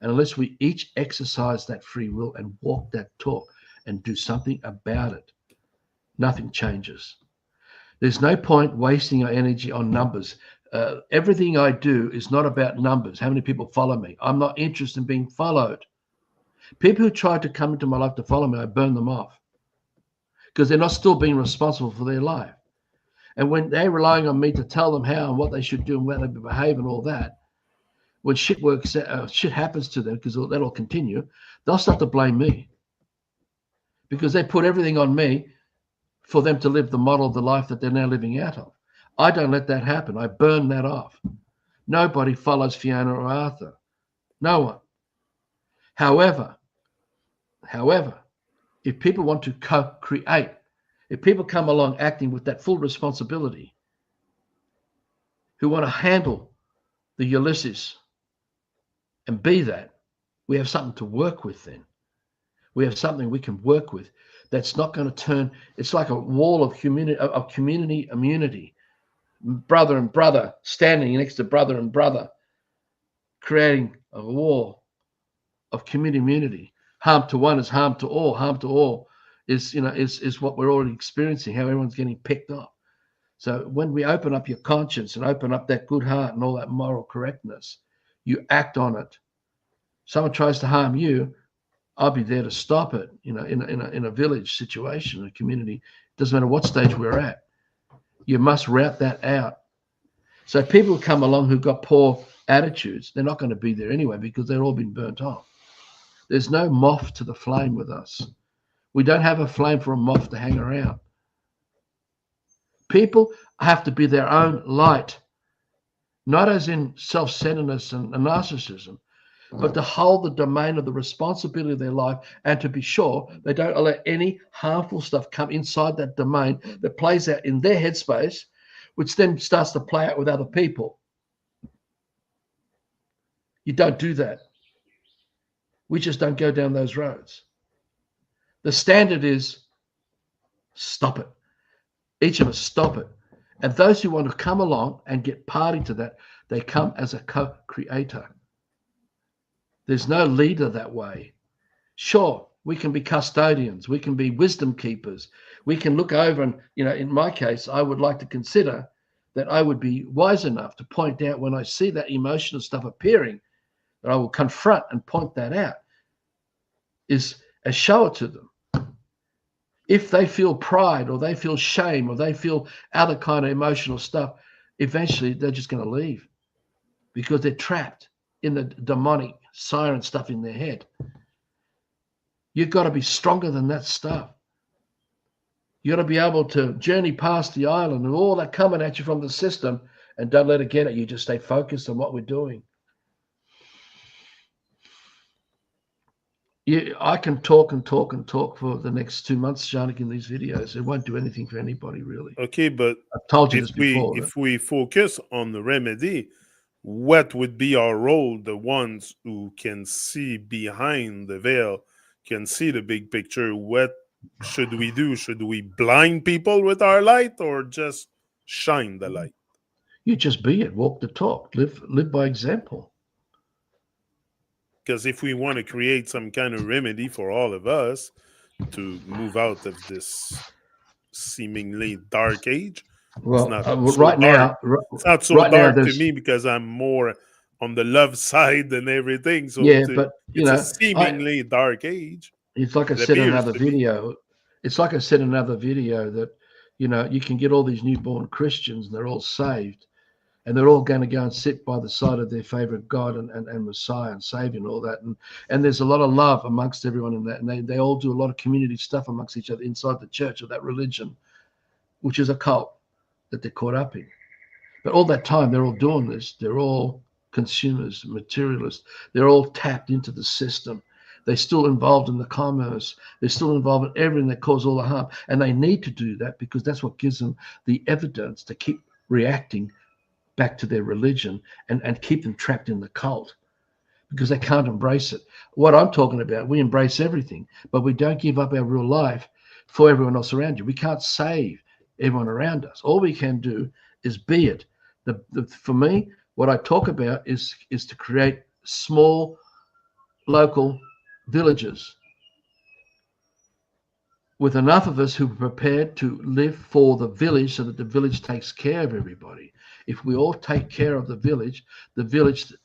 And unless we each exercise that free will and walk that talk and do something about it, nothing changes. There's no point wasting our energy on numbers. Everything I do is not about numbers. How many people follow me? I'm not interested in being followed. People who try to come into my life to follow me, I burn them off because they're not still being responsible for their life. And when they're relying on me to tell them how and what they should do and where they behave and all that, when shit happens to them, because that'll continue, they'll start to blame me because they put everything on me for them to live the model of the life that they're now living out of. I don't let that happen. I burn that off. Nobody follows Fiona or Arthur. No one. However, if people want to co-create, if people come along acting with that full responsibility, who want to handle the Ulysses and be that, we have something to work with then. We have something we can work with that's not going to turn, it's like a wall of community immunity. Brother and brother standing next to brother and brother, creating a wall of community immunity. Harm to one is harm to all. Harm to all is what we're already experiencing, how everyone's getting picked off. So when we open up your conscience and open up that good heart and all that moral correctness, you act on it. Someone tries to harm you, I'll be there to stop it. In a village situation, a community, doesn't matter what stage we're at. You must route that out. So people come along who've got poor attitudes, they're not going to be there anyway because they've all been burnt off. There's no moth to the flame with us. We don't have a flame for a moth to hang around. People have to be their own light, not as in self-centeredness and narcissism, but to hold the domain of the responsibility of their life and to be sure they don't allow any harmful stuff come inside that domain that plays out in their headspace, which then starts to play out with other people. You don't do that. We just don't go down those roads. The standard is stop it. Each of us stop it. And those who want to come along and get party to that, they come as a co-creator. There's no leader that way. Sure, we can be custodians. We can be wisdom keepers. We can look over and, in my case, I would like to consider that I would be wise enough to point out when I see that emotional stuff appearing, that I will confront and point that out, is show it to them. If they feel pride or they feel shame or they feel other kind of emotional stuff, eventually they're just going to leave because they're trapped in the demonic siren stuff in their head. You've got to be stronger than that stuff. You got to be able to journey past the island and all that coming at you from the system, and don't let it get at you. Just stay focused on what we're doing. I can talk and talk and talk for the next 2 months, Shanik, in these videos. It won't do anything for anybody, really. Okay, but I've told you this before. If we focus on the remedy, what would be our role, the ones who can see behind the veil, can see the big picture. What should we do? Should we blind people with our light or just shine the light? You just be it, walk the talk, live by example. Because if we want to create some kind of remedy for all of us to move out of this seemingly dark age, it's Well, not so right dark. now, It's not so right now, dark to there's me because I'm more on the love side than everything. So yeah, but it's a seemingly dark age. it's like I It said in appears another to be. video. It's like I said in another video that you can get all these newborn Christians, and they're all saved, and they're all going to go and sit by the side of their favorite God and Messiah and Savior and all that. And there's a lot of love amongst everyone in that. And they all do a lot of community stuff amongst each other inside the church or that religion, which is a cult that they're caught up in. But all that time, they're all doing this. They're all consumers, materialists. They're all tapped into the system. They're still involved in the commerce. They're still involved in everything that causes all the harm. And they need to do that because that's what gives them the evidence to keep reacting back to their religion and keep them trapped in the cult because they can't embrace it. What I'm talking about, we embrace everything, but we don't give up our real life for everyone else around you. We can't save everyone around us. All we can do is be it. For me, what I talk about is to create small local villages with enough of us who are prepared to live for the village so that the village takes care of everybody. If we all take care of the village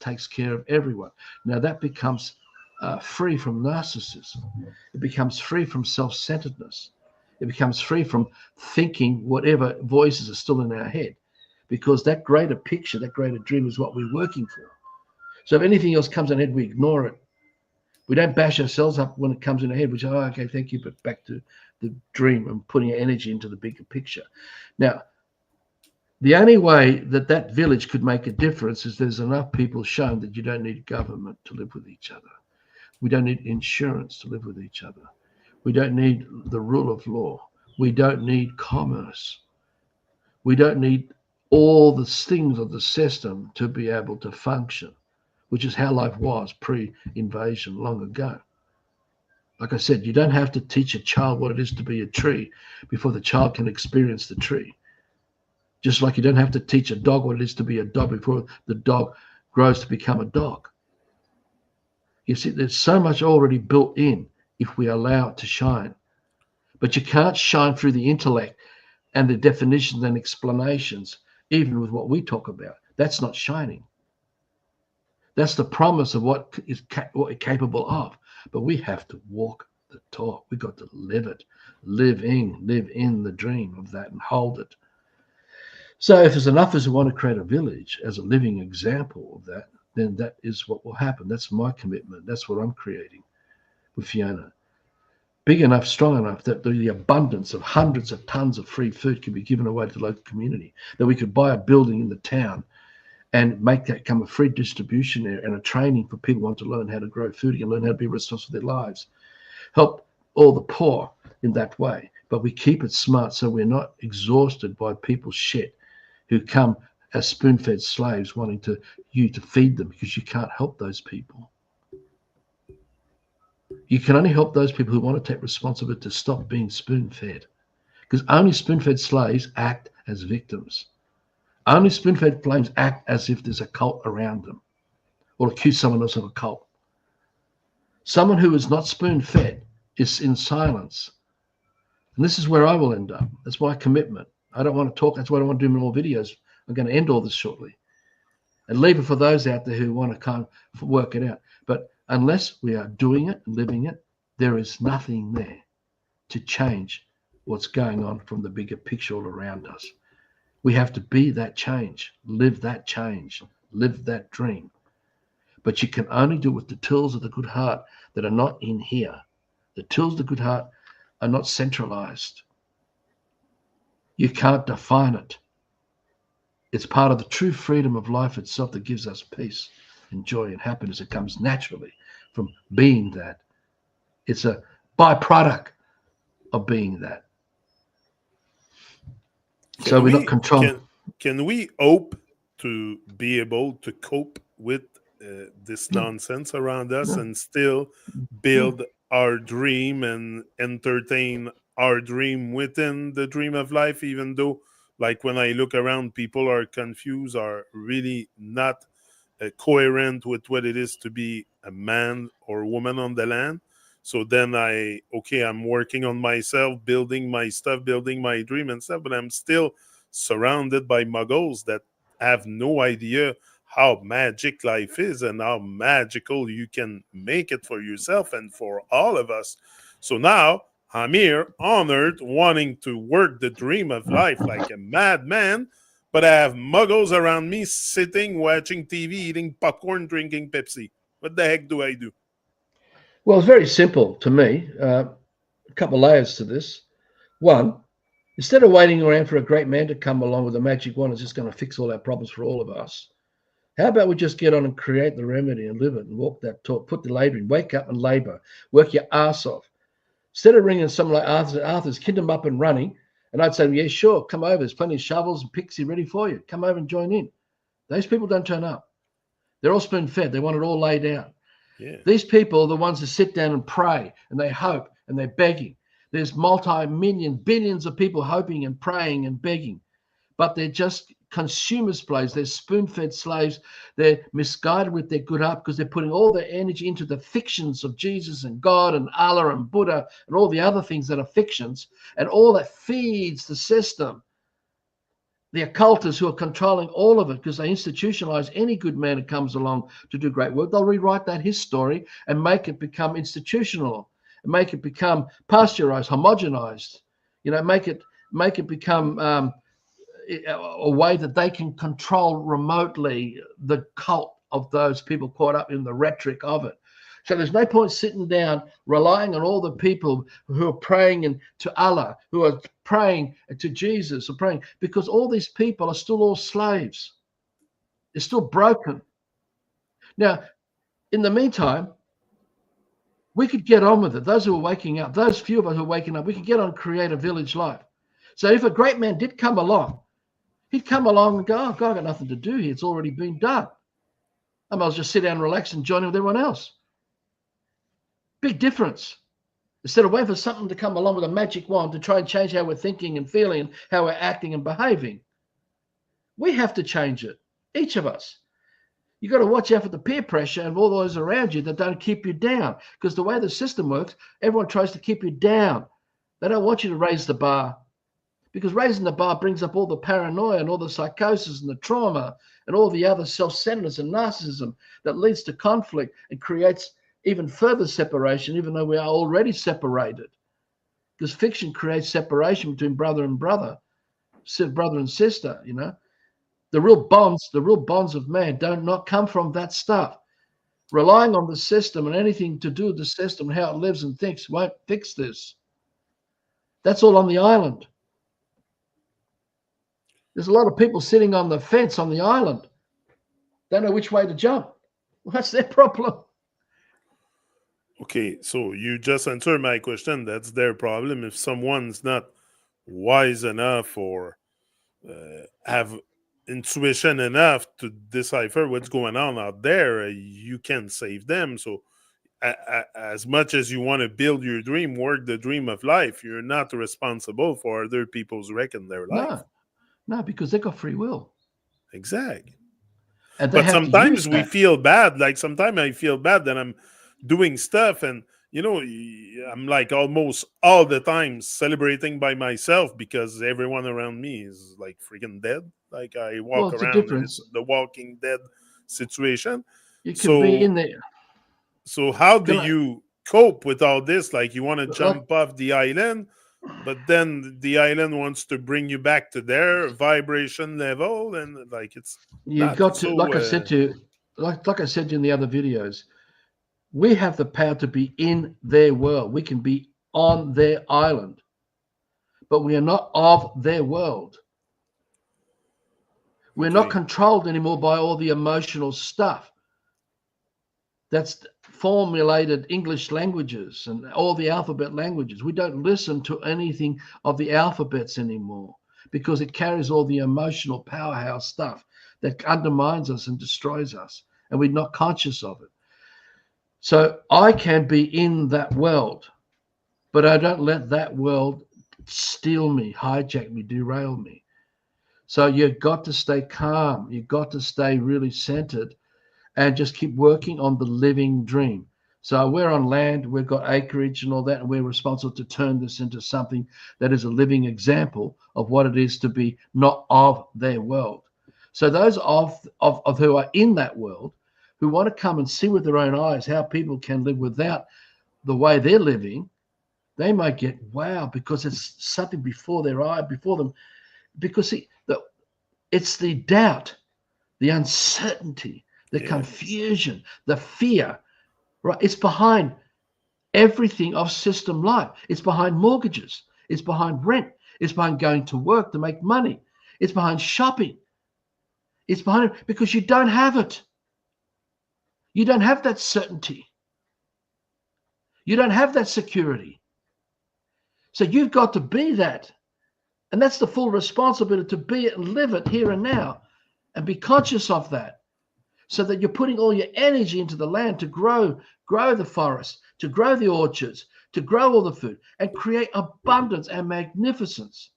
takes care of everyone. Now that becomes free from narcissism. It becomes free from self-centeredness. It becomes free from thinking whatever voices are still in our head, because that greater picture, that greater dream is what we're working for. So if anything else comes in our head, we ignore it. We don't bash ourselves up when it comes in our head. We say, oh, okay, thank you, but back to the dream and putting our energy into the bigger picture. Now, the only way that that village could make a difference is there's enough people shown that you don't need government to live with each other. We don't need insurance to live with each other. We don't need the rule of law. We don't need commerce. We don't need all the things of the system to be able to function, which is how life was pre-invasion long ago. Like I said, you don't have to teach a child what it is to be a tree before the child can experience the tree. Just like you don't have to teach a dog what it is to be a dog before the dog grows to become a dog. You see, there's so much already built in if we allow it to shine. But you can't shine through the intellect and the definitions and explanations, even with what we talk about. That's not shining. That's the promise of what we're capable of. But we have to walk the talk. We've got to live it, live in the dream of that and hold it. So if there's enough of us who want to create a village as a living example of that, then that is what will happen. That's my commitment. That's what I'm creating with Fiona. Big enough, strong enough that the abundance of hundreds of tons of free food can be given away to the local community, that we could buy a building in the town and make that become a free distribution area and a training for people who want to learn how to grow food and learn how to be responsible for their lives. Help all the poor in that way. But we keep it smart so we're not exhausted by people's shit who come as spoon-fed slaves wanting you to feed them, because you can't help those people. You can only help those people who want to take responsibility to stop being spoon-fed, because only spoon-fed slaves act as victims. Only spoon-fed flames act as if there's a cult around them or accuse someone else of a cult. Someone who is not spoon-fed is in silence. And this is where I will end up. That's my commitment. I don't want to talk. That's why I don't want to do more videos. I'm going to end all this shortly and leave it for those out there who want to kind of work it out. But unless we are doing it and living it, there is nothing there to change what's going on from the bigger picture all around us. We have to be that change, live that dream. But you can only do it with the tools of the good heart that are not in here. The tools of the good heart are not centralized. You can't define it. It's part of the true freedom of life itself that gives us peace and joy and happiness. It comes naturally from being that. It's a byproduct of being that. So we're not controlled. Can we hope to be able to cope with this Yeah, nonsense around us yeah, and still yeah. build our dream and entertain our dream within the dream of life, even though, like, when I look around, people are confused, are really not coherent with what it is to be a man or woman on the land. So then I'm working on myself, building my stuff, building my dream and stuff, but I'm still surrounded by muggles that have no idea how magic life is and how magical you can make it for yourself and for all of us. So now I'm here on earth wanting to work the dream of life like a madman, but I have muggles around me sitting, watching TV, eating popcorn, drinking Pepsi. What the heck do I do? Well, it's very simple to me. A couple of layers to this. One, instead of waiting around for a great man to come along with a magic wand that's just going to fix all our problems for all of us, how about we just get on and create the remedy and live it and walk that talk, put the labor in, wake up and labor, work your ass off. Instead of ringing someone like Arthur's kid them up and running, and I'd say, yeah, sure, come over. There's plenty of shovels and picks here ready for you. Come over and join in. Those people don't turn up. They're all spoon fed. They want it all laid out. Yeah. These people are the ones that sit down and pray and they hope and they're begging. There's multi-million, billions of people hoping and praying and begging, but they're just consumers' plays. They're spoon-fed slaves. They're misguided with their good heart because they're putting all their energy into the fictions of Jesus and God and Allah and Buddha and all the other things that are fictions, and all that feeds the system. The occultists who are controlling all of it because they institutionalize any good man who comes along to do great work. They'll rewrite that his story and make it become institutional, and make it become pasteurized, homogenized. Make it become a way that they can control remotely the cult of those people caught up in the rhetoric of it. So there's no point sitting down relying on all the people who are praying to Allah, who are praying to Jesus, or praying, because all these people are still all slaves. They're still broken. Now, in the meantime, we could get on with it. Those who are waking up, those few of us who are waking up, we can get on and create a village life. So if a great man did come along, he'd come along and go, oh, God, I've got nothing to do here. It's already been done. I might as well just sit down and relax and join in with everyone else. Big difference. Instead of waiting for something to come along with a magic wand to try and change how we're thinking and feeling and how we're acting and behaving, we have to change it, each of us. You've got to watch out for the peer pressure of all those around you that don't keep you down, because the way the system works, everyone tries to keep you down. They don't want you to raise the bar, because raising the bar brings up all the paranoia and all the psychosis and the trauma and all the other self-centeredness and narcissism that leads to conflict and creates even further separation, even though we are already separated. Because fiction creates separation between brother and brother, brother and sister. The real bonds of man don't not come from that stuff. Relying on the system and anything to do with the system and how it lives and thinks won't fix this. That's all on the island. There's a lot of people sitting on the fence on the island. Don't know which way to jump. Well, that's their problem. Okay, so you just answered my question. That's their problem. If someone's not wise enough or have intuition enough to decipher what's going on out there, you can save them. So, as much as you want to build your dream, work the dream of life, you're not responsible for other people's wreck in their life. No, because they've got free will. Exactly. And they But have to use sometimes we that. feel bad. Like sometimes I feel bad that I'm doing stuff and I'm like almost all the time celebrating by myself because everyone around me is like freaking dead. Like I Well, walk it's a around and difference. it's the Walking Dead situation. You can be So in there. so how do Can I, you cope with all this? Like you want to like, jump off the island, but then the island wants to bring you back to their vibration level, and like it's you've not got to, so. like I said to you, like I said to you in the other videos, we have the power to be in their world. We can be on their island, but we are not of their world. We're not Okay. controlled anymore by all the emotional stuff that's formulated English languages and all the alphabet languages. We don't listen to anything of the alphabets anymore. because it carries all the emotional powerhouse stuff that undermines us and destroys us, and we're not conscious of it. So I can be in that world, but I don't let that world steal me, hijack me, derail me. So you've got to stay calm. You've got to stay really centered and just keep working on the living dream. So we're on land, we've got acreage and all that, and we're responsible to turn this into something that is a living example of what it is to be not of their world. So those of who are in that world, who want to come and see with their own eyes how people can live without the way they're living, they might get wow, because it's something before their eye, before them. Because it's the doubt, the uncertainty, the confusion, the fear, right? It's behind everything of system life. It's behind mortgages. It's behind rent. It's behind going to work to make money. It's behind shopping. It's behind it because you don't have it. You don't have that certainty. You don't have that security. So you've got to be that. And that's the full responsibility, to be it and live it here and now and be conscious of that, so that you're putting all your energy into the land to grow the forest, to grow the orchards, to grow all the food and create abundance and magnificence.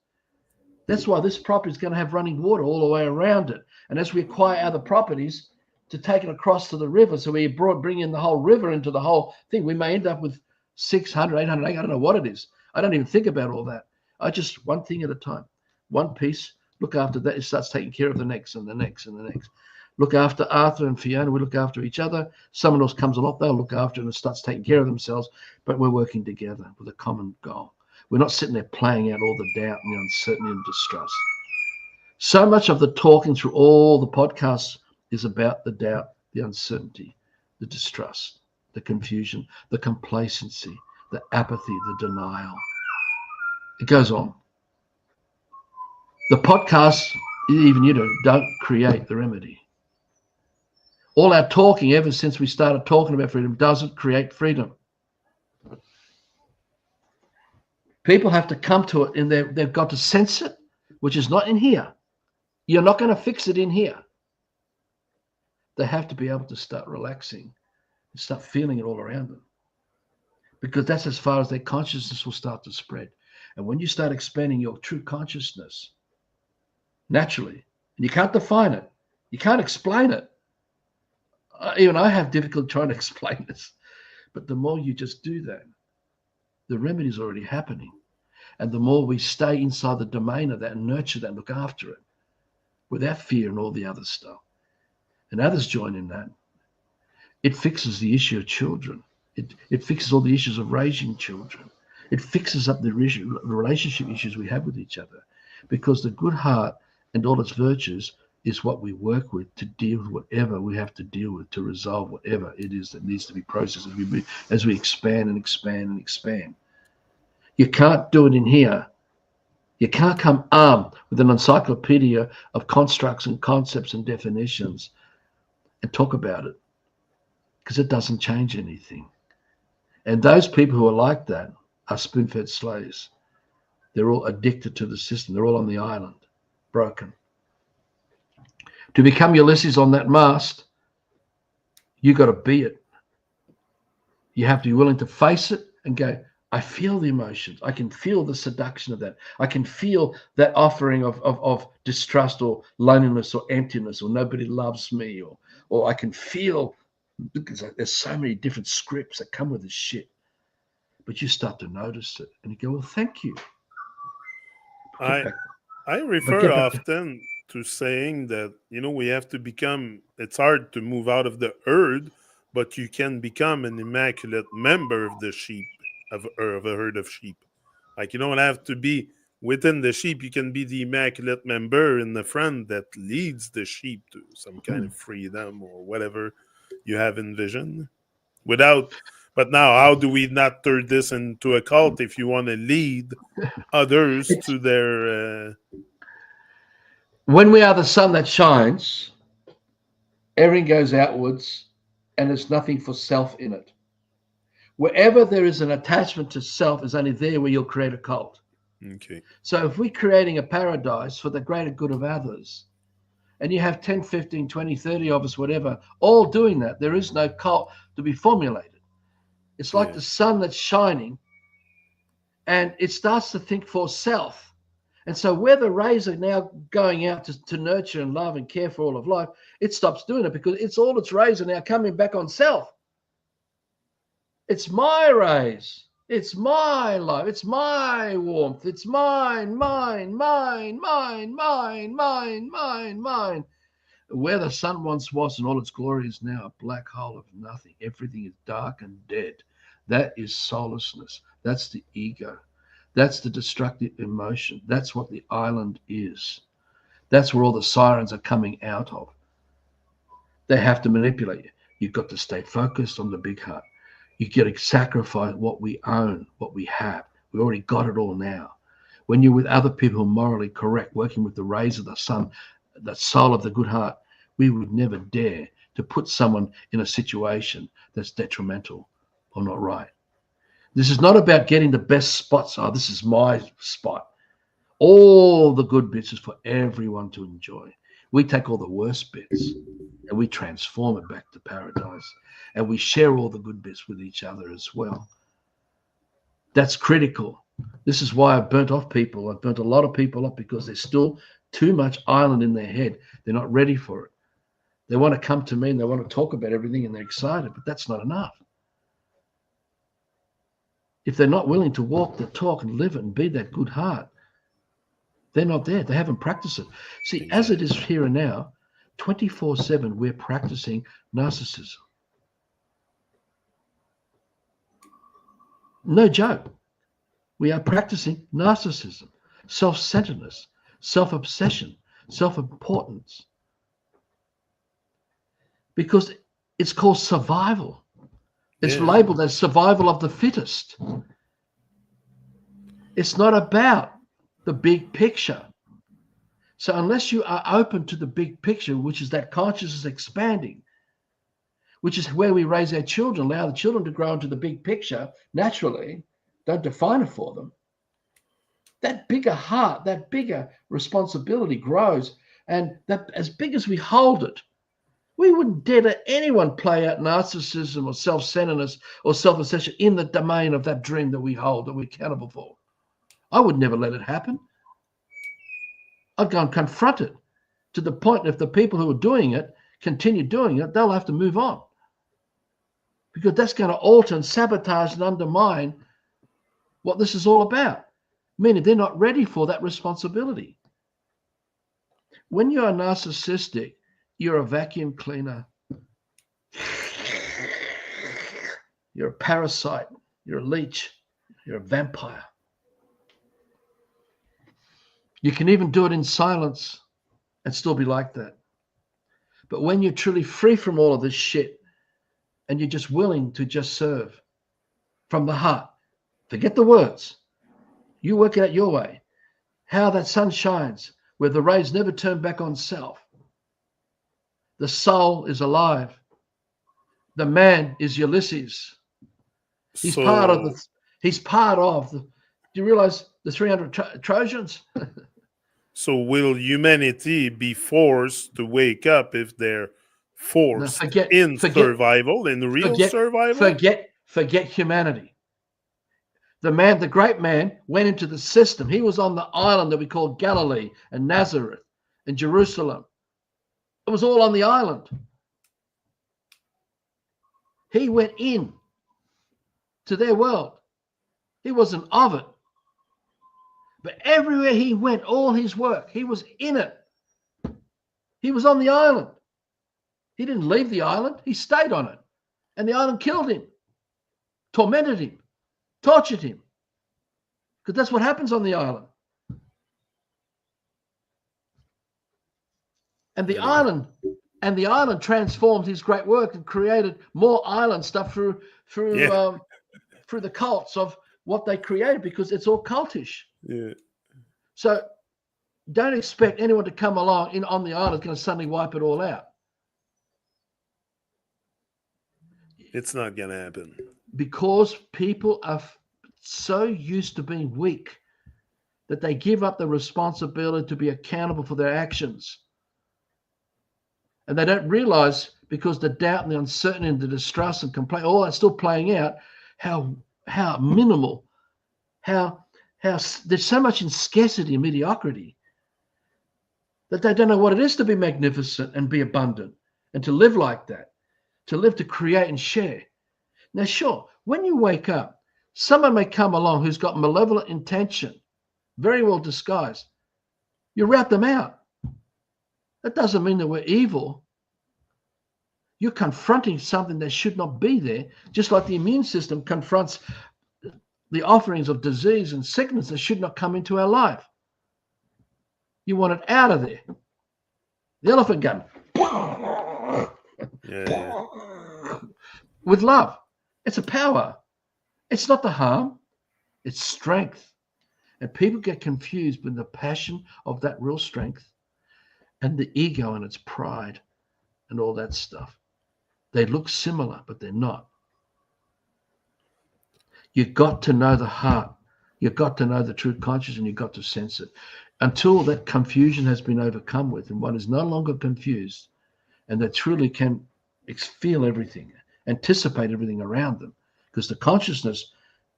That's why this property is going to have running water all the way around it. And as we acquire other properties to take it across to the river, so we bring in the whole river into the whole thing, we may end up with 600, 800 acres. I don't know what it is. I don't even think about all that. I just one thing at a time, one piece, look after that. It starts taking care of the next and the next and the next. Look after Arthur and Fiona. We look after each other. Someone else comes along, they'll look after it and starts taking care of themselves. But we're working together with a common goal. We're not sitting there playing out all the doubt and the uncertainty and distrust. So much of the talking through all the podcasts is about the doubt, the uncertainty, the distrust, the confusion, the complacency, the apathy, the denial. It goes on. The podcasts, even you don't create the remedy. All our talking ever since we started talking about freedom doesn't create freedom. People have to come to it, and they've got to sense it, which is not in here. You're not going to fix it in here. They have to be able to start relaxing and start feeling it all around them, because that's as far as their consciousness will start to spread. And when you start expanding your true consciousness, naturally, and you can't define it, you can't explain it. Even I have difficulty trying to explain this, but the more you just do that, the remedy is already happening. And the more we stay inside the domain of that and nurture that and look after it without fear and all the other stuff, and others join in that, it fixes the issue of children. It fixes all the issues of raising children. It fixes up the relationship issues we have with each other, because the good heart and all its virtues is what we work with to deal with whatever we have to deal with, to resolve whatever it is that needs to be processed as we expand and expand and expand. You can't do it in here. You can't come armed with an encyclopedia of constructs and concepts and definitions and talk about it, because it doesn't change anything. And those people who are like that are spoon-fed slaves. They're all addicted to the system. They're all on the island, broken. To become Ulysses on that mast, you got to be it. You have to be willing to face it and go, I feel the emotions. I can feel the seduction of that. I can feel that offering of distrust or loneliness or emptiness or nobody loves me, or I can feel, because there's so many different scripts that come with this shit. But you start to notice it and you go, well, thank you. I refer often to saying that, we have to become, it's hard to move out of the herd, but you can become an immaculate member of the sheep, of a herd of sheep. Like, you don't have to be within the sheep. You can be the immaculate member and the friend that leads the sheep to some kind of freedom or whatever you have envisioned. But now, how do we not turn this into a cult if you want to lead others to their... When we are the sun that shines, everything goes outwards and there's nothing for self in it. Wherever there is an attachment to self is only there where you'll create a cult. Okay. So if we're creating a paradise for the greater good of others, and you have 10, 15, 20, 30 of us, whatever, all doing that, there is no cult to be formulated. It's like Yeah. the sun that's shining, and it starts to think for self. And so where the rays are now going out to nurture and love and care for all of life, it stops doing it because its rays are now coming back on self. It's my rays. It's my love. It's my warmth. It's mine, mine, mine, mine, mine, mine, mine, mine. Where the sun once was in all its glory is now a black hole of nothing. Everything is dark and dead. That is soullessness. That's the ego. That's the destructive emotion. That's what the island is. That's where all the sirens are coming out of. They have to manipulate you. You've got to stay focused on the big heart. You got to sacrifice what we own, what we have. We already got it all now. When you're with other people who are morally correct, working with the rays of the sun, the soul of the good heart, we would never dare to put someone in a situation that's detrimental or not right. This is not about getting the best spots. Oh, this is my spot. All the good bits is for everyone to enjoy. We take all the worst bits and we transform it back to paradise. And we share all the good bits with each other as well. That's critical. This is why I've burnt off people. I've burnt a lot of people off because there's still too much island in their head. They're not ready for it. They want to come to me and they want to talk about everything and they're excited, but that's not enough. If they're not willing to walk the talk and live it and be that good heart, they're not there. They haven't practiced it. See, as it is here and now, 24/7, we're practicing narcissism. No joke. We are practicing narcissism, self-centeredness, self-obsession, self-importance. Because it's called survival. It's labeled as survival of the fittest. It's not about the big picture. So unless you are open to the big picture, which is that consciousness expanding, which is where we raise our children, allow the children to grow into the big picture naturally, don't define it for them. That bigger heart, that bigger responsibility grows. And that as big as we hold it, we wouldn't dare let anyone play out narcissism or self-centeredness or self-obsession in the domain of that dream that we hold, that we're accountable for. I would never let it happen. I'd go and confront it to the point if the people who are doing it continue doing it, they'll have to move on. Because that's going to alter and sabotage and undermine what this is all about. Meaning they're not ready for that responsibility. When you are narcissistic, you're a vacuum cleaner. You're a parasite. You're a leech. You're a vampire. You can even do it in silence and still be like that. But when you're truly free from all of this shit and you're just willing to just serve from the heart, forget the words. You work it out your way. How that sun shines, where the rays never turn back on self. The soul is alive. The man is Ulysses. He's part of the. Do you realize the 300 Trojans? So will humanity be forced to wake up if they're forced in survival, in real survival? Forget humanity. The great man, went into the system. He was on the island that we call Galilee and Nazareth and Jerusalem. It was all on the island. He went in to their world. He wasn't of it. But everywhere he went, all his work, he was in it. He was on the island. He didn't leave the island. He stayed on it. And the island killed him, tormented him, tortured him. Because that's what happens on the island. And the island transformed his great work and created more island stuff through the cults of what they created, because it's all cultish. Yeah. So don't expect anyone to come along on the island is going to suddenly wipe it all out. It's not going to happen. Because people are so used to being weak that they give up the responsibility to be accountable for their actions. And they don't realize, because the doubt and the uncertainty and the distrust and complaint, all that's still playing out, how minimal, how there's so much in scarcity and mediocrity that they don't know what it is to be magnificent and be abundant and to live like that, to live, to create and share. Now, sure, when you wake up, someone may come along who's got malevolent intention, very well disguised. You rout them out. That doesn't mean that we're evil. You're confronting something that should not be there, just like the immune system confronts the offerings of disease and sickness that should not come into our life. You want it out of there. The elephant gun. Yeah. With love. It's a power. It's not the harm. It's strength. And people get confused with the passion of that real strength and the ego and its pride and all that stuff. They look similar, but they're not. You've got to know the heart. You've got to know the true consciousness, and you've got to sense it. Until that confusion has been overcome with, and one is no longer confused, and they truly can feel everything, anticipate everything around them, because the consciousness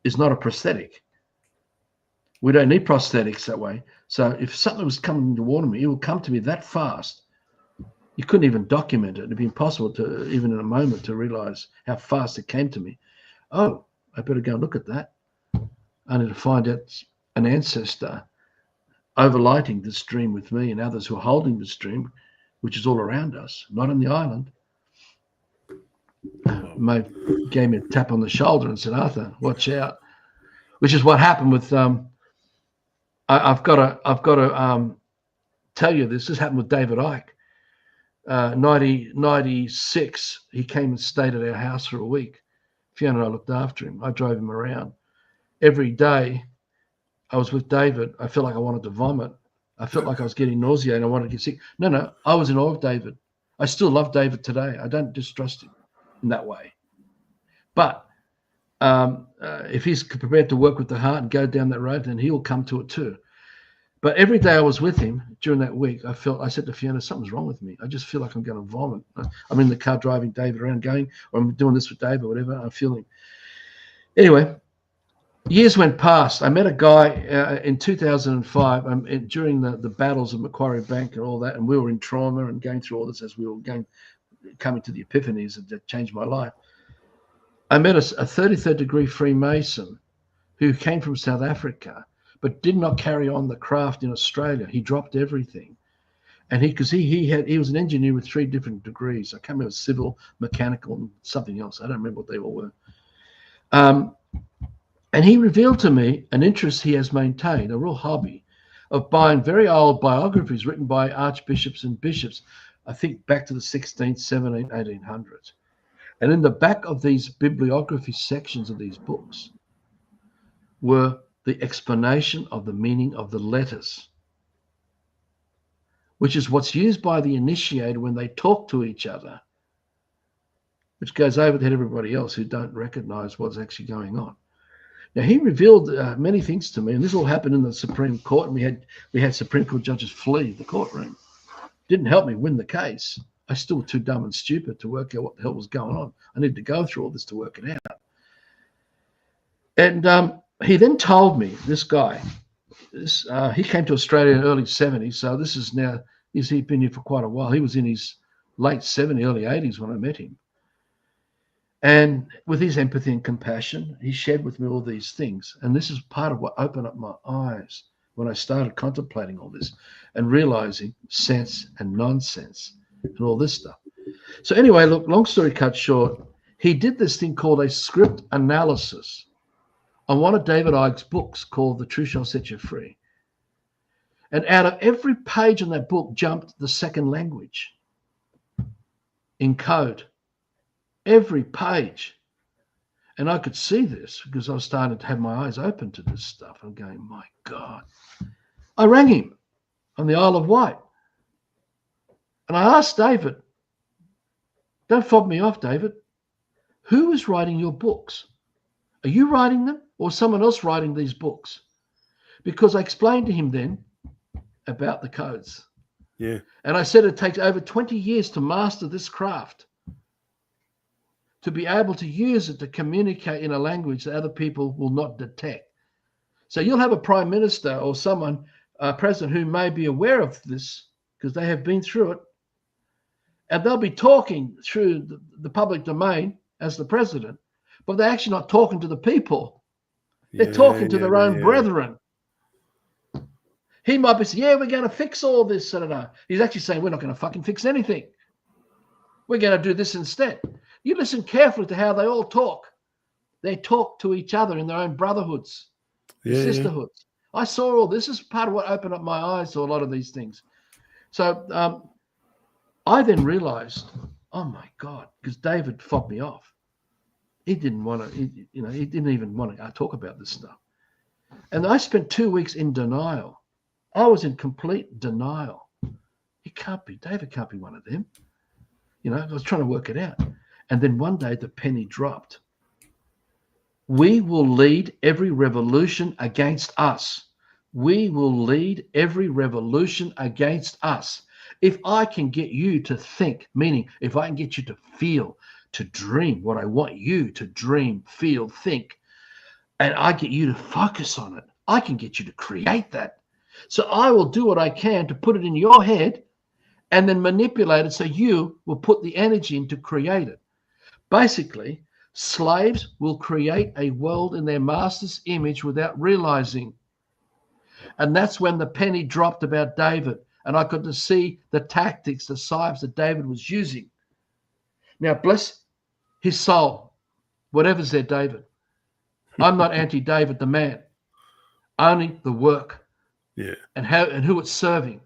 is not a prosthetic. We don't need prosthetics that way. So if something was coming to warn me, it will come to me that fast. You couldn't even document it. It'd be impossible to, even in a moment, to realize how fast it came to me. Oh, I better go and look at that. I need to find out an ancestor overlighting this dream with me and others who are holding this dream, which is all around us, not on the island. Mate gave me a tap on the shoulder and said, Arthur, watch out. Which is what happened with, I've got to tell you this. This happened with David Icke. 1996, he came and stayed at our house for a week. Fiona and I looked after him. I drove him around. Every day I was with David, I felt like I wanted to vomit. I felt like I was getting nauseated. I wanted to get sick. No, I was in awe of David. I still love David today. I don't distrust him in that way. But if he's prepared to work with the heart and go down that road, then he'll come to it too. But every day I was with him during that week, I said to Fiona, something's wrong with me. I just feel like I'm going to vomit. I'm in the car driving David around going, or I'm doing this with David or whatever. I'm feeling. Anyway, years went past. I met a guy in 2005 during the battles of Macquarie Bank and all that, and we were in trauma and going through all this as we were coming to the epiphanies that changed my life. I met a 33rd degree Freemason who came from South Africa, but did not carry on the craft in Australia. He dropped everything. And he was an engineer with 3 different degrees. I can't remember, civil, mechanical, and something else. I don't remember what they all were. And he revealed to me an interest he has maintained, a real hobby, of buying very old biographies written by archbishops and bishops, I think back to the 16th, 17th, 1800s. And in the back of these bibliography sections of these books were the explanation of the meaning of the letters, which is what's used by the initiated when they talk to each other, which goes over the head of everybody else who don't recognize what's actually going on. Now, he revealed many things to me, and this all happened in the Supreme Court, and we had Supreme Court judges flee the courtroom. Didn't help me win the case. I was still too dumb and stupid to work out what the hell was going on. I needed to go through all this to work it out. And he then told me, this guy, he came to Australia in the early 70s, so this is now, he's been here for quite a while. He was in his late 70s, early 80s when I met him. And with his empathy and compassion, he shared with me all these things. And this is part of what opened up my eyes when I started contemplating all this and realizing sense and nonsense and all this stuff. So anyway, look, long story cut short, he did this thing called a script analysis on one of David Icke's books called The Truth Shall Set You Free. And out of every page in that book jumped the second language in code. Every page. And I could see this because I was starting to have my eyes open to this stuff. I'm going, my God. I rang him on the Isle of Wight. And I asked David, don't fob me off, David. Who is writing your books? Are you writing them or someone else writing these books? because I explained to him then about the codes. Yeah. And I said it takes over 20 years to master this craft, to be able to use it to communicate in a language that other people will not detect. So you'll have a prime minister or someone, a president, who may be aware of this because they have been through it, and they'll be talking through the public domain as the president, but they're actually not talking to the people. They're talking to their own brethren. He might be saying, yeah, we're going to fix all this. He's actually saying, we're not going to fucking fix anything. We're going to do this instead. You listen carefully to how they all talk. They talk to each other in their own brotherhoods, sisterhoods. I saw all this. This is part of what opened up my eyes to a lot of these things. So I then realized, oh my God, because David fobbed me off. He didn't want to, he didn't even want to talk about this stuff. And I spent 2 weeks in denial. I was in complete denial. David can't be one of them. I was trying to work it out. And then one day the penny dropped. We will lead every revolution against us. We will lead every revolution against us. If I can get you to think, meaning if I can get you to feel, to dream what I want you to dream, feel, think, and I get you to focus on it, I can get you to create that. So I will do what I can to put it in your head and then manipulate it so you will put the energy in to create it. Basically, slaves will create a world in their master's image without realizing. And that's when the penny dropped about David. And I could see the tactics, the science that David was using. Now, bless his soul, whatever's there, David. I'm not anti-David, the man. Only the work. Yeah. And who it's serving.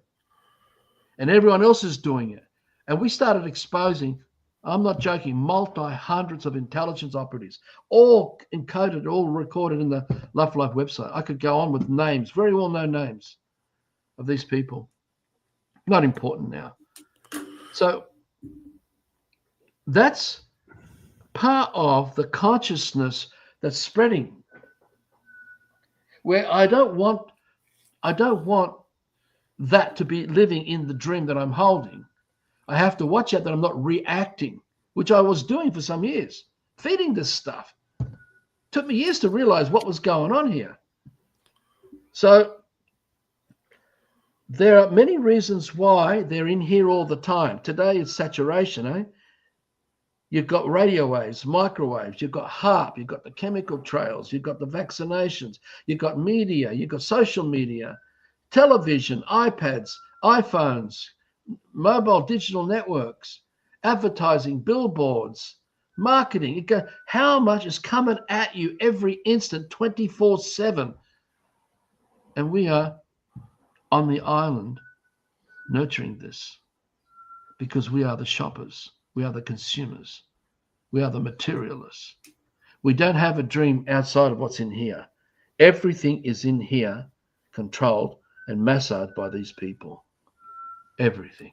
And everyone else is doing it. And we started exposing, I'm not joking, multi-hundreds of intelligence operatives, all encoded, all recorded in the Love for Life website. I could go on with names, very well-known names of these people. Not important now. So that's part of the consciousness that's spreading, where I don't want that to be living in the dream that I'm holding. I have to watch out that I'm not reacting, which I was doing for some years, feeding this stuff. Took me years to realize what was going on here. So there are many reasons why they're in here all the time. Today it's saturation, You've got radio waves, microwaves, you've got HAARP, you've got the chemical trails, you've got the vaccinations, you've got media, you've got social media, television, iPads, iPhones, mobile digital networks, advertising, billboards, marketing. How much is coming at you every instant, 24/7? And we are on the island nurturing this because we are the shoppers. We are the consumers. We are the materialists. We don't have a dream outside of what's in here. Everything is in here, controlled and massaged by these people. Everything.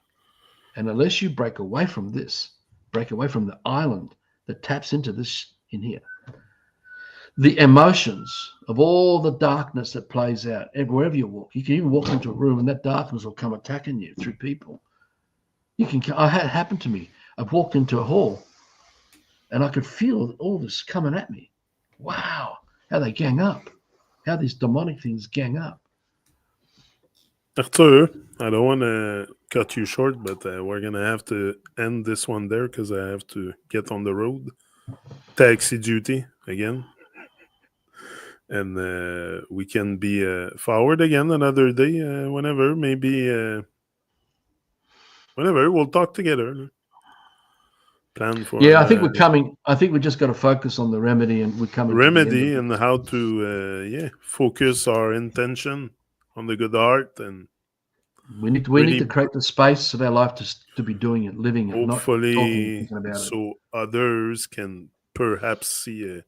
And unless you break away from this, break away from the island that taps into this in here, the emotions of all the darkness that plays out wherever you walk. You can even walk into a room and that darkness will come attacking you through people. It happened to me. I've walked into a hall and I could feel all this coming at me. Wow, how they gang up. How these demonic things gang up. Arthur, I don't want to cut you short, but we're going to have to end this one there because I have to get on the road. Taxi duty again. And we can be forward again another day, whenever, maybe whenever we'll talk together. Plan for I think we're coming. I think we just got to focus on the remedy, and we're coming. Remedy and how to focus our intention on the good art, and we need to create the space of our life to be doing it, living it, hopefully, not talking, thinking about so others can perhaps see a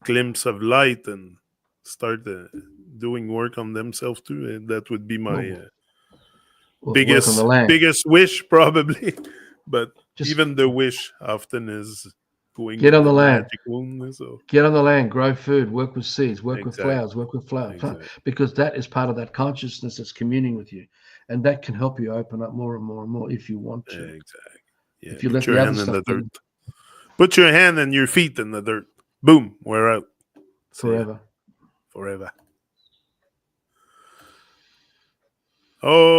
glimpse of light and start doing work on themselves too. And that would be my biggest wish, probably. But even the wish often is going Get in on the the land. magic room. So Get on the land, grow food, work with seeds, work with exactly, flowers, work with flowers, exactly, because that is part of that consciousness that's communing with you. And that can help you open up more and more and more if you want to. exactly. Yeah, If you put let your the other hand in stuff the dirt. in Put your hand and your feet in the dirt. Boom, we're out. See ya forever. forever. Oh.